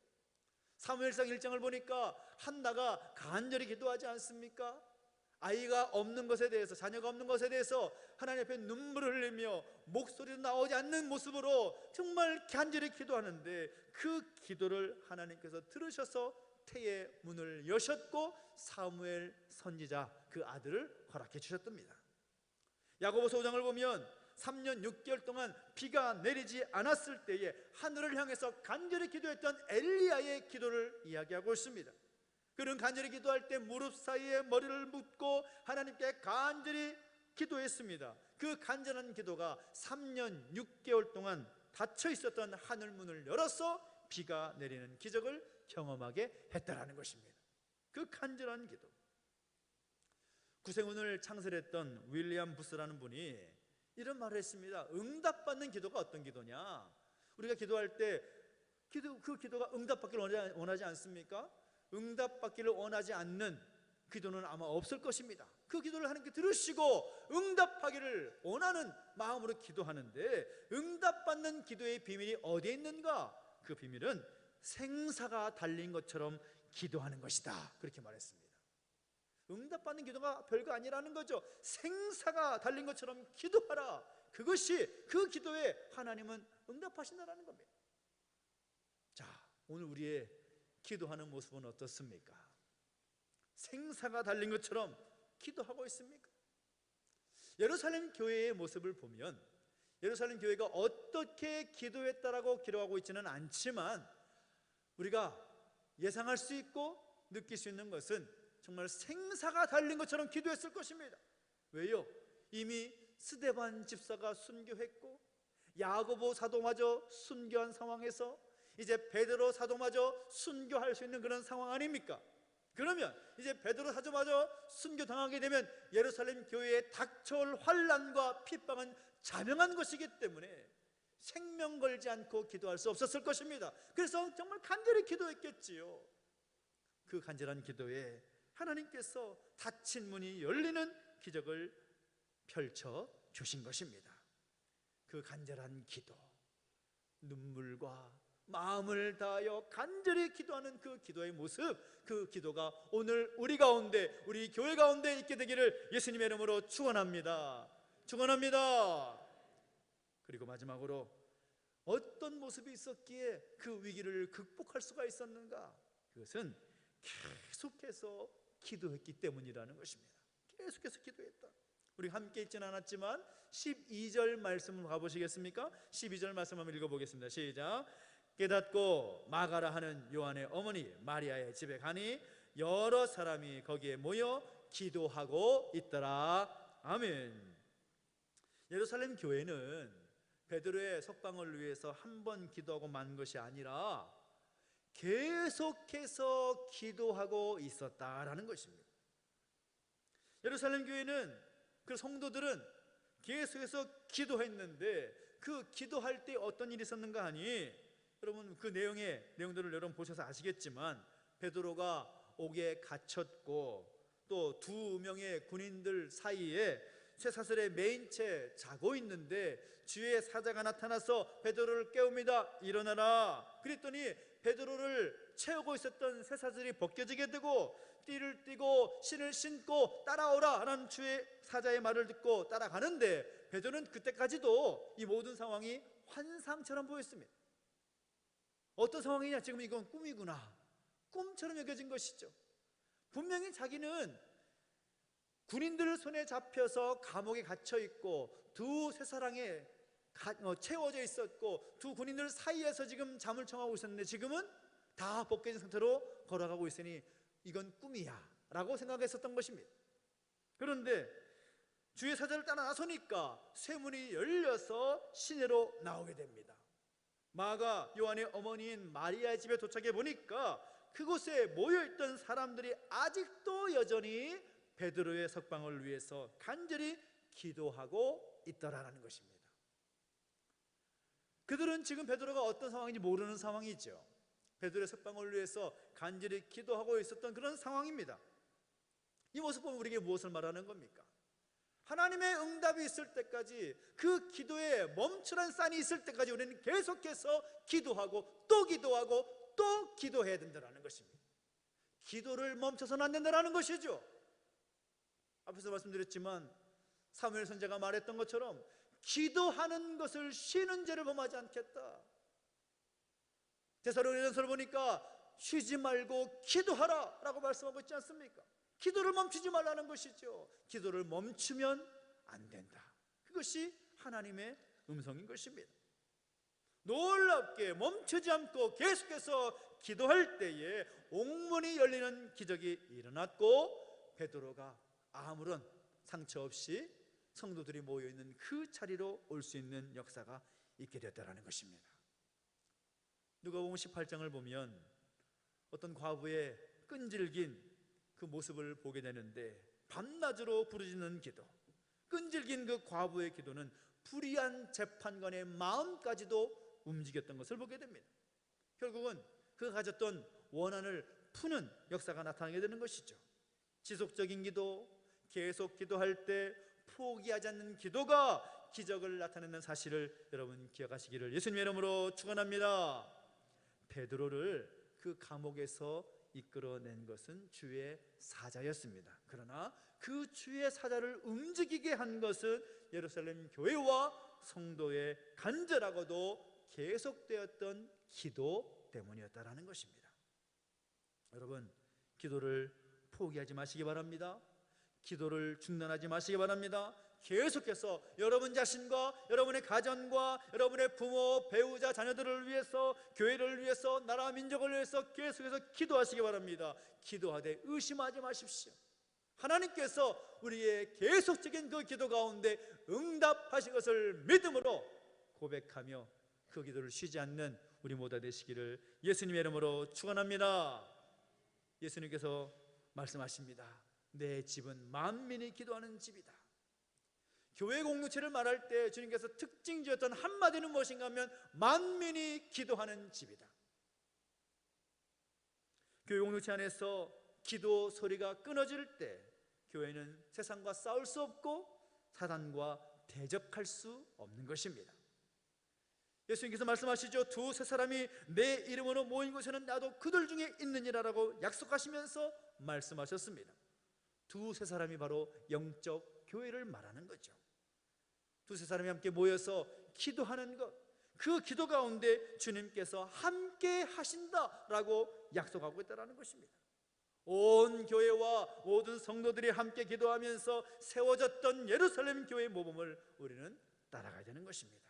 사무엘상 1장을 보니까 한나가 간절히 기도하지 않습니까? 아이가 없는 것에 대해서, 자녀가 없는 것에 대해서 하나님 앞에 눈물을 흘리며 목소리도 나오지 않는 모습으로 정말 간절히 기도하는데 그 기도를 하나님께서 들으셔서 태의 문을 여셨고 사무엘 선지자 그 아들을 허락해 주셨답니다. 야고보서 5장을 보면 3년 6개월 동안 비가 내리지 않았을 때에 하늘을 향해서 간절히 기도했던 엘리야의 기도를 이야기하고 있습니다. 그는 간절히 기도할 때 무릎 사이에 머리를 묻고 하나님께 간절히 기도했습니다. 그 간절한 기도가 3년 6개월 동안 닫혀 있었던 하늘 문을 열어서 비가 내리는 기적을 경험하게 했다라는 것입니다. 그 간절한 기도. 구세군을 창설했던 윌리엄 부스라는 분이 이런 말을 했습니다. 응답받는 기도가 어떤 기도냐? 우리가 기도할 때 그 기도가 응답받기를 원하지 않습니까? 응답받기를 원하지 않는 기도는 아마 없을 것입니다. 그 기도를 하나님께 들으시고 응답하기를 원하는 마음으로 기도하는데, 응답받는 기도의 비밀이 어디에 있는가? 그 비밀은 생사가 달린 것처럼 기도하는 것이다, 그렇게 말했습니다. 응답받는 기도가 별거 아니라는 거죠. 생사가 달린 것처럼 기도하라. 그것이, 그 기도에 하나님은 응답하신다는 겁니다. 자, 오늘 우리의 기도하는 모습은 어떻습니까? 생사가 달린 것처럼 기도하고 있습니까? 예루살렘 교회의 모습을 보면 예루살렘 교회가 어떻게 기도했다라고 기록하고 있지는 않지만 우리가 예상할 수 있고 느낄 수 있는 것은 정말 생사가 달린 것처럼 기도했을 것입니다. 왜요? 이미 스데반 집사가 순교했고 야고보 사도마저 순교한 상황에서 이제 베드로 사도마저 순교할 수 있는 그런 상황 아닙니까? 그러면 이제 베드로 사도마저 순교당하게 되면 예루살렘 교회에 닥쳐올 환난과 핍박은 자명한 것이기 때문에 생명 걸지 않고 기도할 수 없었을 것입니다. 그래서 정말 간절히 기도했겠지요. 그 간절한 기도에 하나님께서 닫힌 문이 열리는 기적을 펼쳐 주신 것입니다. 그 간절한 기도, 눈물과 마음을 다하여 간절히 기도하는 그 기도의 모습, 그 기도가 오늘 우리 가운데, 우리 교회 가운데 있게 되기를 예수님의 이름으로 축원합니다. 축원합니다. 그리고 마지막으로 어떤 모습이 있었기에 그 위기를 극복할 수가 있었는가? 그것은 계속해서 기도했기 때문이라는 것입니다. 계속해서 기도했다. 우리 함께 읽지는 않았지만 12절 말씀 가보시겠습니까? 12절 말씀 한번 읽어보겠습니다. 시작. 깨닫고 마가라 하는 요한의 어머니 마리아의 집에 가니 여러 사람이 거기에 모여 기도하고 있더라. 아멘. 예루살렘 교회는 베드로의 석방을 위해서 한 번 기도하고 만 것이 아니라 계속해서 기도하고 있었다라는 것입니다. 예루살렘 교회는, 그 성도들은 계속해서 기도했는데 그 기도할 때 어떤 일이 있었는가 하니, 여러분 그 내용들을 여러분 보셔서 아시겠지만, 베드로가 옥에 갇혔고 또 두 명의 군인들 사이에 쇠사슬에 매인 채 자고 있는데 주의 사자가 나타나서 베드로를 깨웁니다. 일어나라. 그랬더니 베드로를 채우고 있었던 쇠사슬이 벗겨지게 되고 띠를 띠고 신을 신고 따라오라 하는 주의 사자의 말을 듣고 따라가는데, 베드로는 그때까지도 이 모든 상황이 환상처럼 보였습니다. 어떤 상황이냐? 지금 이건 꿈이구나, 꿈처럼 여겨진 것이죠. 분명히 자기는 군인들 손에 잡혀서 감옥에 갇혀 있고 두 쇠사랑에 채워져 있었고 두 군인들 사이에서 지금 잠을 청하고 있었는데, 지금은 다 벗겨진 상태로 걸어가고 있으니 이건 꿈이야 라고 생각했었던 것입니다. 그런데 주의 사자를 따라 나서니까 쇠문이 열려서 시내로 나오게 됩니다. 마가 요한의 어머니인 마리아의 집에 도착해 보니까 그곳에 모여있던 사람들이 아직도 여전히 베드로의 석방을 위해서 간절히 기도하고 있더라라는 것입니다. 그들은 지금 베드로가 어떤 상황인지 모르는 상황이죠. 베드로의 석방을 위해서 간절히 기도하고 있었던 그런 상황입니다. 이 모습 보면 우리에게 무엇을 말하는 겁니까? 하나님의 응답이 있을 때까지, 그 기도에 멈추는 산이 있을 때까지 우리는 계속해서 기도하고 또 기도하고 또 기도해야 된다는 것입니다. 기도를 멈춰서는 안 된다는 것이죠. 앞에서 말씀드렸지만 사무엘 선지자가 말했던 것처럼 기도하는 것을 쉬는 죄를 범하지 않겠다. 데살로니가서를 보니까 쉬지 말고 기도하라 라고 말씀하고 있지 않습니까? 기도를 멈추지 말라는 것이죠. 기도를 멈추면 안 된다. 그것이 하나님의 음성인 것입니다. 놀랍게 멈추지 않고 계속해서 기도할 때에 옥문이 열리는 기적이 일어났고, 베드로가 아무런 상처 없이 성도들이 모여있는 그 자리로 올 수 있는 역사가 있게 됐다는 것입니다. 누가복음 18장을 보면 어떤 과부의 끈질긴 그 모습을 보게 되는데, 밤낮으로 부르짖는 기도, 끈질긴 그 과부의 기도는 불의한 재판관의 마음까지도 움직였던 것을 보게 됩니다. 결국은 그가 가졌던 원한을 푸는 역사가 나타나게 되는 것이죠. 지속적인 기도, 계속 기도할 때 포기하지 않는 기도가 기적을 나타내는 사실을 여러분 기억하시기를 예수님의 이름으로 축원합니다. 베드로를 그 감옥에서 이끌어낸 것은 주의 사자였습니다. 그러나 그 주의 사자를 움직이게 한 것은 예루살렘 교회와 성도의 간절하고도 계속되었던 기도 때문이었다라는 것입니다. 여러분, 기도를 포기하지 마시기 바랍니다. 기도를 중단하지 마시기 바랍니다. 계속해서 여러분 자신과 여러분의 가정과 여러분의 부모, 배우자, 자녀들을 위해서, 교회를 위해서, 나라 민족을 위해서 계속해서 기도하시기 바랍니다. 기도하되 의심하지 마십시오. 하나님께서 우리의 계속적인 그 기도 가운데 응답하신 것을 믿음으로 고백하며 그 기도를 쉬지 않는 우리 모두 되시기를 예수님의 이름으로 축원합니다. 예수님께서 말씀하십니다. 내 집은 만민이 기도하는 집이다. 교회 공동체를 말할 때 주님께서 특징 지었던 한마디는 무엇인가 하면 만민이 기도하는 집이다. 교회 공동체 안에서 기도 소리가 끊어질 때 교회는 세상과 싸울 수 없고 사단과 대적할 수 없는 것입니다. 예수님께서 말씀하시죠. 두세 사람이 내 이름으로 모인 곳에는 나도 그들 중에 있느니라라고 약속하시면서 말씀하셨습니다. 두세 사람이 바로 영적 교회를 말하는 거죠. 두세 사람이 함께 모여서 기도하는 것, 그 기도 가운데 주님께서 함께 하신다라고 약속하고 있다는 것입니다. 온 교회와 모든 성도들이 함께 기도하면서 세워졌던 예루살렘 교회의 모범을 우리는 따라가야 되는 것입니다.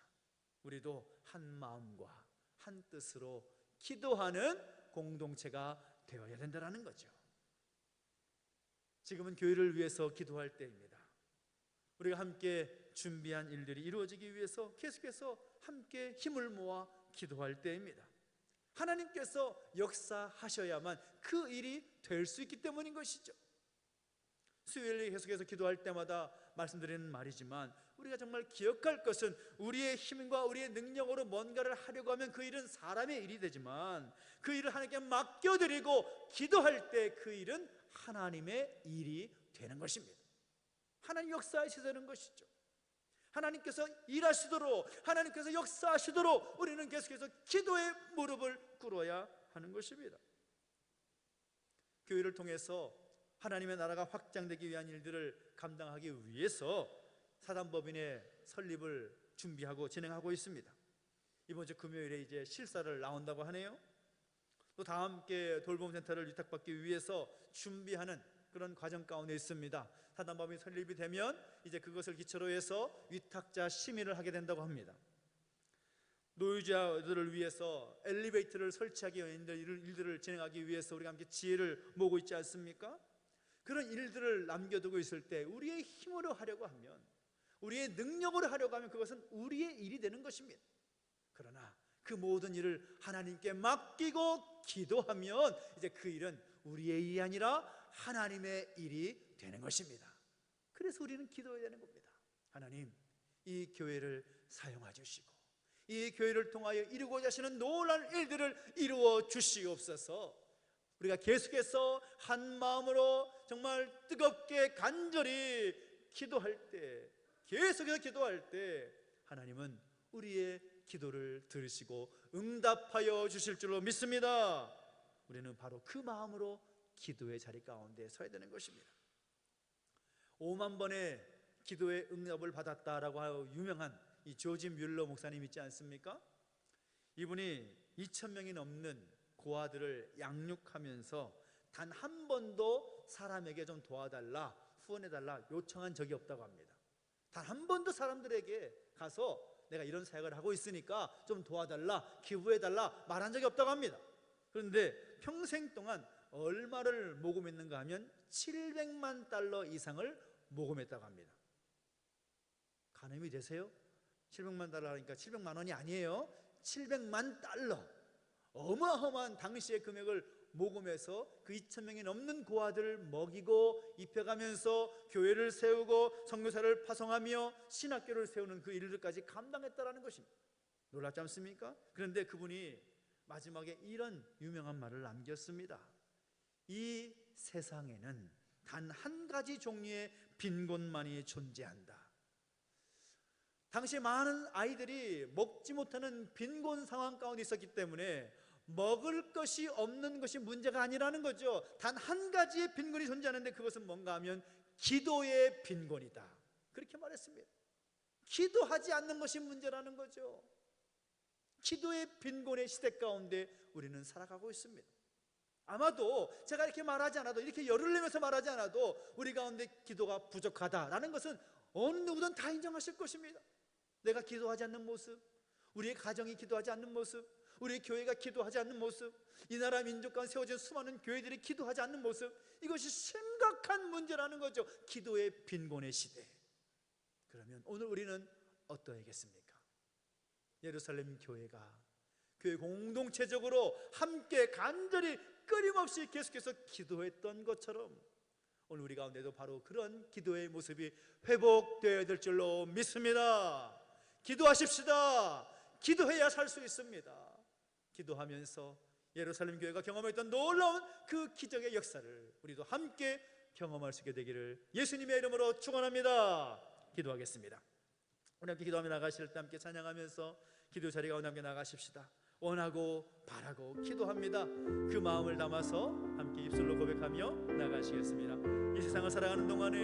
우리도 한 마음과 한 뜻으로 기도하는 공동체가 되어야 된다는 거죠. 지금은 교회를 위해서 기도할 때입니다. 우리가 함께 준비한 일들이 이루어지기 위해서 계속해서 함께 힘을 모아 기도할 때입니다. 하나님께서 역사하셔야만 그 일이 될 수 있기 때문인 것이죠. 수요일에 계속해서 기도할 때마다 말씀드리는 말이지만, 우리가 정말 기억할 것은 우리의 힘과 우리의 능력으로 뭔가를 하려고 하면 그 일은 사람의 일이 되지만, 그 일을 하나님께 맡겨드리고 기도할 때 그 일은 하나님의 일이 되는 것입니다. 하나님 역사하시는 것이죠. 하나님께서 일하시도록, 하나님께서 역사하시도록 우리는 계속해서 기도의 무릎을 꿇어야 하는 것입니다. 교회를 통해서 하나님의 나라가 확장되기 위한 일들을 감당하기 위해서 사단법인의 설립을 준비하고 진행하고 있습니다. 이번 주 금요일에 이제 실사를 나온다고 하네요. 또 다 함께 돌봄센터를 위탁받기 위해서 준비하는 그런 과정 가운데 있습니다. 사단법인이 설립이 되면 이제 그것을 기초로 해서 위탁자 심의를 하게 된다고 합니다. 노유자들을 위해서 엘리베이터를 설치하기 위한 일들을 진행하기 위해서 우리가 함께 지혜를 모으고 있지 않습니까? 그런 일들을 남겨두고 있을 때 우리의 힘으로 하려고 하면, 우리의 능력으로 하려고 하면 그것은 우리의 일이 되는 것입니다. 그러나 그 모든 일을 하나님께 맡기고 기도하면 이제 그 일은 우리의 일이 아니라 하나님의 일이 되는 것입니다. 그래서 우리는 기도해야 되는 겁니다. 하나님, 이 교회를 사용하 주시고 이 교회를 통하여 이루고자 하시는 놀라운 일들을 이루어 주시옵소서. 우리가 계속해서 한 마음으로 정말 뜨겁게 간절히 기도할 때, 계속해서 기도할 때 하나님은 우리의 기도를 들으시고 응답하여 주실 줄로 믿습니다. 우리는 바로 그 마음으로 기도의 자리 가운데 서야 되는 것입니다. 5만 번의 기도의 응답을 받았다라고 하여 유명한 이 조지 뮬러 목사님 있지 않습니까? 이분이 2,000명이 넘는 고아들을 양육하면서 단 한 번도 사람에게 좀 도와달라, 후원해달라 요청한 적이 없다고 합니다. 단 한 번도 사람들에게 가서 내가 이런 사역을 하고 있으니까 좀 도와달라, 기부해달라 말한 적이 없다고 합니다. 그런데 평생 동안 얼마를 모금했는가 하면 700만 달러 이상을 모금했다고 합니다. 가늠이 되세요? 700만 달러니까 700만 원이 아니에요. 700만 달러, 어마어마한 당시의 금액을 모금해서 그 2,000명이 넘는 고아들을 먹이고 입혀가면서 교회를 세우고 선교사를 파송하며 신학교를 세우는 그 일들까지 감당했다라는 것입니다. 놀랍지 않습니까? 그런데 그분이 마지막에 이런 유명한 말을 남겼습니다. 이 세상에는 단 한 가지 종류의 빈곤만이 존재한다. 당시 많은 아이들이 먹지 못하는 빈곤 상황 가운데 있었기 때문에 먹을 것이 없는 것이 문제가 아니라는 거죠. 단 한 가지의 빈곤이 존재하는데 그것은 뭔가 하면 기도의 빈곤이다, 그렇게 말했습니다. 기도하지 않는 것이 문제라는 거죠. 기도의 빈곤의 시대 가운데 우리는 살아가고 있습니다. 아마도 제가 이렇게 말하지 않아도, 이렇게 열을 내면서 말하지 않아도 우리 가운데 기도가 부족하다라는 것은 어느 누구든 다 인정하실 것입니다. 내가 기도하지 않는 모습, 우리의 가정이 기도하지 않는 모습, 우리 교회가 기도하지 않는 모습, 이 나라 민족 가운데 세워진 수많은 교회들이 기도하지 않는 모습, 이것이 심각한 문제라는 거죠. 기도의 빈곤의 시대. 그러면 오늘 우리는 어떠하겠습니까? 예루살렘 교회가 교회 공동체적으로 함께 간절히 끊임없이 계속해서 기도했던 것처럼 오늘 우리 가운데도 바로 그런 기도의 모습이 회복되어야 될 줄로 믿습니다. 기도하십시다. 기도해야 살 수 있습니다. 기도하면서 예루살렘 교회가 경험했던 놀라운 그 기적의 역사를 우리도 함께 경험할 수 있게 되기를 예수님의 이름으로 축원합니다. 기도하겠습니다. 우리 함께 기도하며 나가실 때 함께 찬양하면서 기도 자리 가운데 함께 나가십시다. 원하고 바라고 기도합니다. 그 마음을 담아서 함께 입술로 고백하며 나가시겠습니다. 이 세상을 살아가는 동안에,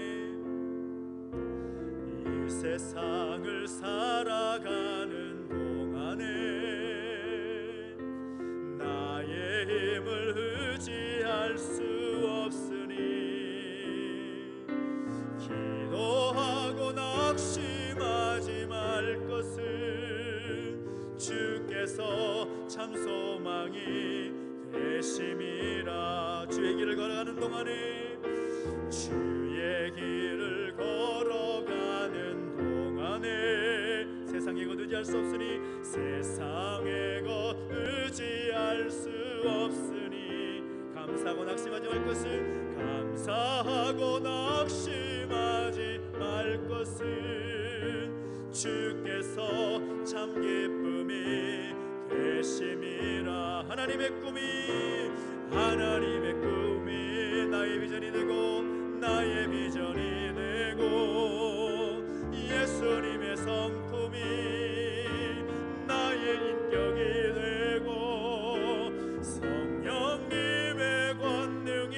이 세상을 살아가는 동안에 나의 힘을 의지할 수 없으니 기도하고 낙심하지 말 것을 주께서 참 소망이 되심이라. 주의 길을 걸어가는 동안에, 주의 길을 걸어가는 동안에 세상의 것들 의지할 수 없으니 세상의 것 의지할 수 없으니 감사하고 낙심하지 말 것은 감사하고 낙심하지 말 것은 주께서 참 기쁨이 되심이라. 하나님의 꿈이 나의 비전이 되고 나의 비전이 되고 예수님의 성품이 나의 인격이 되고 성령님의 권능이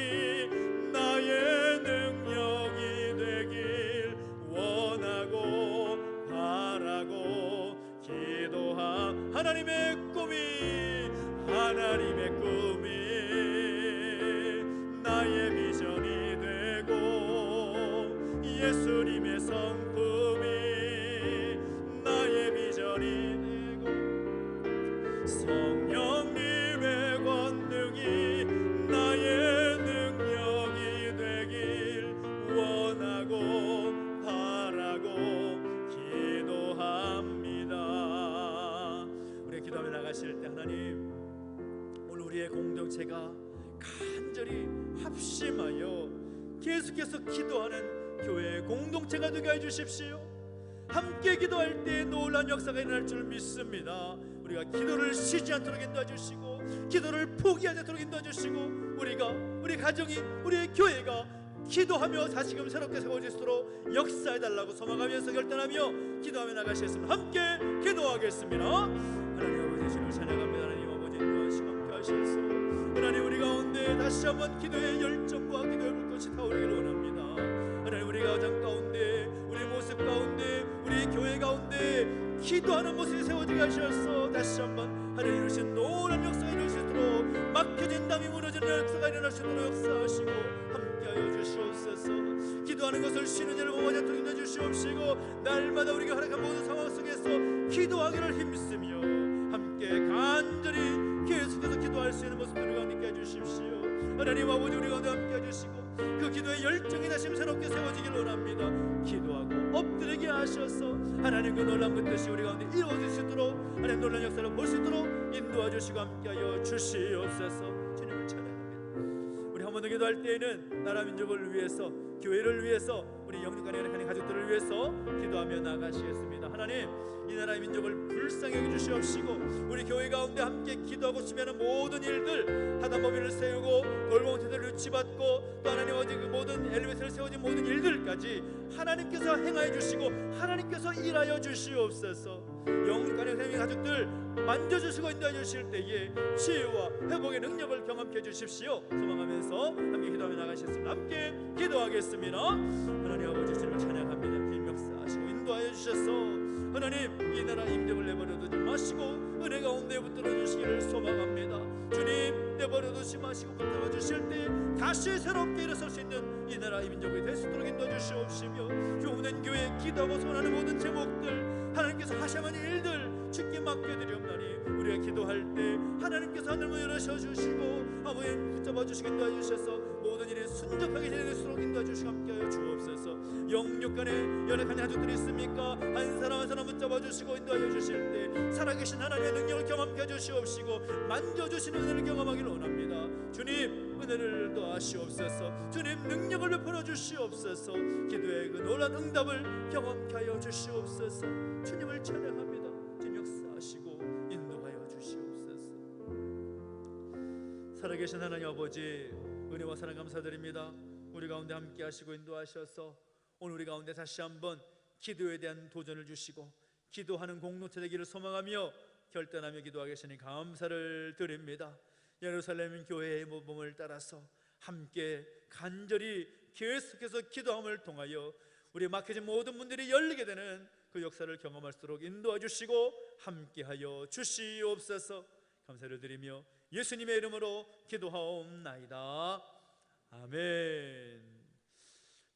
나의 능력이 되길 원하고 바라고 기도함. 하나님의 꿈이 나의 비전이 되고 예수님의 성품이 나의 비전이 되고 성령님의 권능이 나의 능력이 되길 원하고 바라고 기도합니다. 우리 기도하며 나가실 때 하나님, 오늘 우리의 공동체가 간절히 합심하여 계속해서 기도하는 교회의 공동체가 되게 해주십시오. 함께 기도할 때 놀라운 역사가 일어날 줄 믿습니다. 우리가 기도를 쉬지 않도록 인도해주시고 기도를 포기하지 않도록 인도해주시고 우리 가정이 우리의 교회가 기도하며 다시금 새롭게 세워질 수 있도록 역사해달라고 소망하면서 결단하며 기도하며 나가시겠습니다. 함께 기도하겠습니다. 하나님 아버지, 주님을 찬양합니다. 하나님 아버지, 인도하시고 함께 하시옵소서. 하나님, 우리 가운데 다시 한번 기도의 열정과 기도의 불꽃이 타오르기를 원합니다. 하나님, 우리 가정 가운데, 우리 모습 가운데, 우리 교회 가운데 기도하는 모습이 세워지게 하셔서 다시 한번 하나님 이루신 놀라운 역사가 이루어질 수 있도록 막혀진 담이 무너지는 역사가 일어날 수 있도록 역사하시고 함께하여 주시옵소서. 기도하는 것을 쉬는 일을 범하지 않도록 인도해 주시옵시고 날마다 우리가 허락한 모든 상황 속에서 기도하기를 힘쓰며 함께 간절히 계속해서 기도할 수 있는 모습들을 가운데 해주십시오. 하나님 아버지, 우리 가운데 함께 해주시고 그 기도의 열정이 다시 새롭게 세워지길 원합니다. 기도하고 엎드리게 하셔서 하나님 그 놀라운 그 뜻이 우리 가운데 이루어질 수 있도록 하나님 놀라운 역사를 볼 수 있도록 인도해 주시고 함께하여 주시옵소서. 주님을 찬양합니다. 우리 한 번 더 기도할 때에는 나라 민족을 위해서, 교회를 위해서, 우리 영육간의 하나님 가족들을 위해서 기도하며 나가시겠습니다. 하나님, 이 나라의 민족을 불쌍히 여겨주시옵시고 우리 교회 가운데 함께 기도하고 싶으면 모든 일들, 하단법인을 세우고 돌봄센터를 유치받고 또 하나님 어디 그 모든 엘리베이터를 세워진 모든 일들까지 하나님께서 행하여 주시고 하나님께서 일하여 주시옵소서. 영육간의 하나님의 가족들 만져주시고 인도해 주실 때에 치유와 회복의 능력을 경험케 해주십시오. 소망하면서 함께 기도하며 나가시겠습니다. 함께 기도하겠습니다. 하나님 아버지, 주님을 찬양합니다. 빌역사하시고 인도하여 주셔서 하나님 이 나라 임력을 내버려두지 마시고 은혜 가운데 붙들어 주시기를 소망합니다. 주님, 내버려 두지 마시고 붙들어 주실 때 다시 새롭게 일어설 수 있는 이 나라 민족이 될 수 있도록 인도해 주시옵시며 교훈된 교회 기도하고 소원하는 모든 제목들 하나님께서 하셔야만 일들 주께 맡겨드리옵나니 우리가 기도할 때 하나님께서 하늘문 열어주시고 아버지 붙잡아 주시고 인도해 주셔서 모든 일에 순적하게 진행될 수 있도록 인도해 주시고 함께하여 주옵소서. 영육간에 연약한 가족들이 있습니까? 한 사람 한 사람 붙잡아 주시고 인도하여 주실 때 살아계신 하나님의 능력을 경험케 해주시옵시고 만져주시는 은혜를 경험하기를 원합니다. 주님, 은혜를 더하시옵소서. 주님, 능력을 베풀어 주시옵소서. 기도의 그 놀라운 응답을 경험케 하여 주시옵소서. 주님을 찬양합니다. 주님 역사하시고 인도하여 주시옵소서. 살아계신 하나님 아버지, 은혜와 사랑 감사드립니다. 우리 가운데 함께 하시고 인도하셔서 오늘 우리 가운데 다시 한번 기도에 대한 도전을 주시고 기도하는 공동체 되기를 소망하며 결단하며 기도하게 하시니 감사를 드립니다. 예루살렘 교회의 모범을 따라서 함께 간절히 계속해서 기도함을 통하여 우리 막혀진 모든 문들이 열리게 되는 그 역사를 경험할수록 인도해 주시고 함께하여 주시옵소서. 감사를 드리며 예수님의 이름으로 기도하옵나이다. 아멘.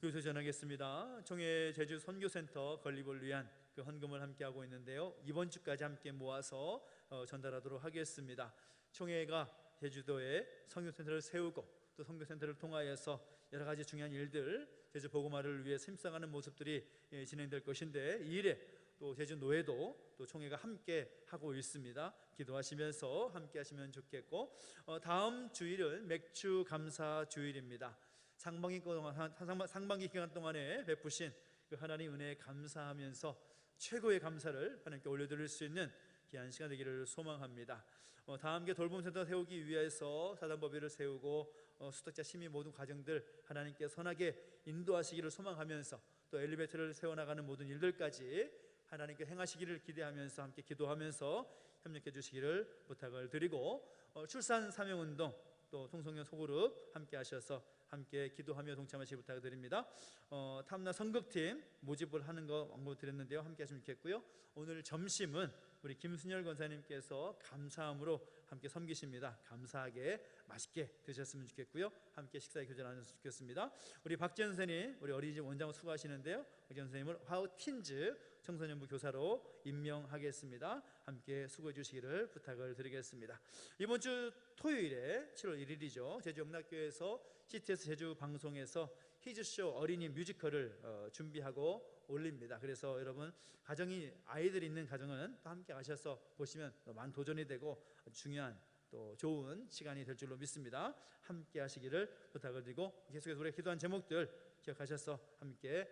교수 전하겠습니다. 총회 제주 선교센터 건립을 위한 그 헌금을 함께 하고 있는데요. 이번 주까지 함께 모아서 전달하도록 하겠습니다. 총회가 제주도에 선교센터를 세우고 또 선교센터를 통하여서 여러 가지 중요한 일들 제주 복음화를 위해 힘써가는 모습들이 진행될 것인데 이 일에 또 제주 노회도 또 총회가 함께 하고 있습니다. 기도하시면서 함께 하시면 좋겠고, 다음 주일은 맥주 감사 주일입니다. 상반기 기간 동안에 베푸신 그 하나님 은혜에 감사하면서 최고의 감사를 하나님께 올려드릴 수 있는 귀한 시간 되기를 소망합니다. 다 함께 돌봄센터 세우기 위해서 사단법인을 세우고 수덕자 시민 모든 가정들 하나님께 선하게 인도하시기를 소망하면서 또 엘리베이터를 세워나가는 모든 일들까지 하나님께 행하시기를 기대하면서 함께 기도하면서 협력해 주시기를 부탁을 드리고, 출산 사명운동 또 통성령 소그룹 함께 하셔서 함께 기도하며 동참하시기 부탁드립니다. 탐나 선극팀 모집을 하는 거 언급드렸는데요. 함께 하시면 좋겠고요. 오늘 점심은 우리 김순열 권사님께서 감사함으로 함께 섬기십니다. 감사하게 맛있게 드셨으면 좋겠고요. 함께 식사에 교전하셨으면 좋겠습니다. 우리 박지현 선생님, 우리 어린이집 원장으로 수고하시는데요. 박지현 선생님을 화우틴즈 청소년부 교사로 임명하겠습니다. 함께 수고해 주시기를 부탁을 드리겠습니다. 이번 주 토요일에 7월 1일이죠. 제주 영락교회에서 CTS 제주 방송에서 히즈쇼 어린이 뮤지컬을 준비하고 올립니다. 그래서 여러분 아이들 있는 가정은 또 함께 가셔서 보시면 많은 도전이 되고 중요한 또 좋은 시간이 될 줄로 믿습니다. 함께 하시기를 부탁을 드리고, 계속해서 우리가 기도한 제목들 기억하셔서 함께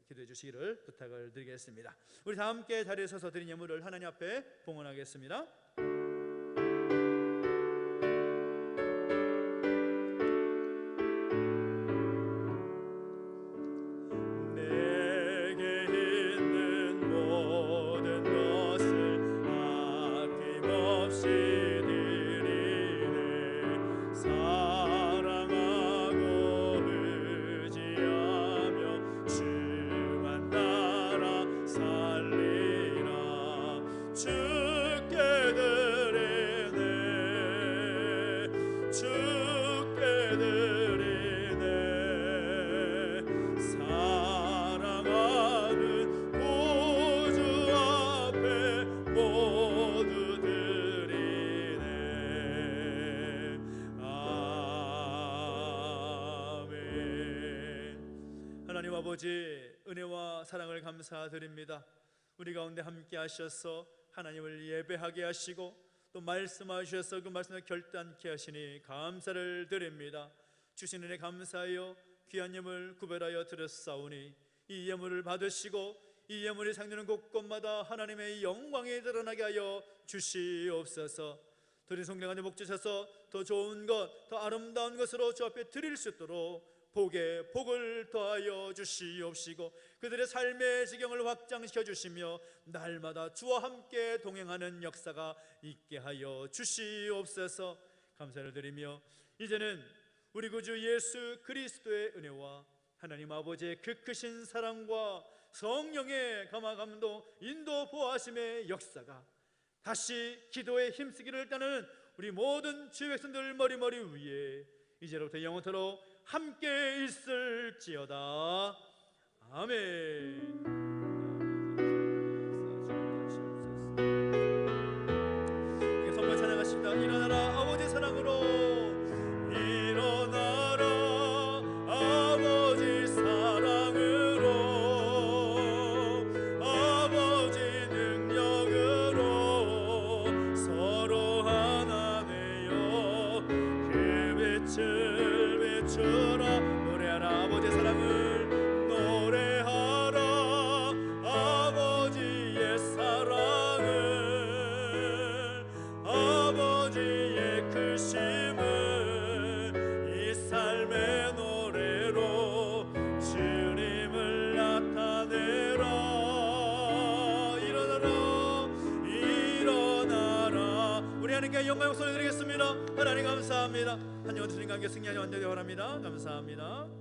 기도해 주시기를 부탁을 드리겠습니다. 우리 다 함께 자리에 서서 드린 예물을 하나님 앞에 봉헌하겠습니다. 하나님 아버지, 은혜와 사랑을 감사드립니다. 우리 가운데 함께 하셔서 하나님을 예배하게 하시고 또 말씀하셔서 그 말씀을 결단케 하시니 감사를 드립니다. 주신 은혜 감사하여 귀한 예물 구별하여 드렸사오니 이 예물을 받으시고 이 예물이 상되는 곳곳마다 하나님의 영광이 드러나게 하여 주시옵소서. 드린 성령 가운데 복 주셔서 더 좋은 것, 더 아름다운 것으로 주 앞에 드릴 수 있도록 복에 복을 더하여 주시옵시고, 그들의 삶의 지경을 확장시켜 주시며 날마다 주와 함께 동행하는 역사가 있게 하여 주시옵소서. 감사를 드리며 이제는 우리 구주 예수 그리스도의 은혜와 하나님 아버지의 그 크신 사랑과 성령의 감화감동 인도 보호하심의 역사가 다시 기도에 힘쓰기를 따르는 우리 모든 주의 백성들 머리머리 위에 이제로부터 영원토록 함께 있을지어다. 아멘. 선물 찬양하십니다. 일어나라 아버지 사랑으로, 일어나라 아버지 사랑으로, 아버지 능력으로 서로 하나 되어 그 빛을 비추라. 노래하라 아버지 사랑을, 노래하라 아버지의 사랑을, 아버지의 크심을 이 삶의 노래로 주님을 나타내라. 일어나라 일어나라. 우리 하나님께 영광의 손을 드리겠습니다. 하나님 감사합니다. 한 영혼 주님 관계 승리하여 완전히 원합니다. 감사합니다.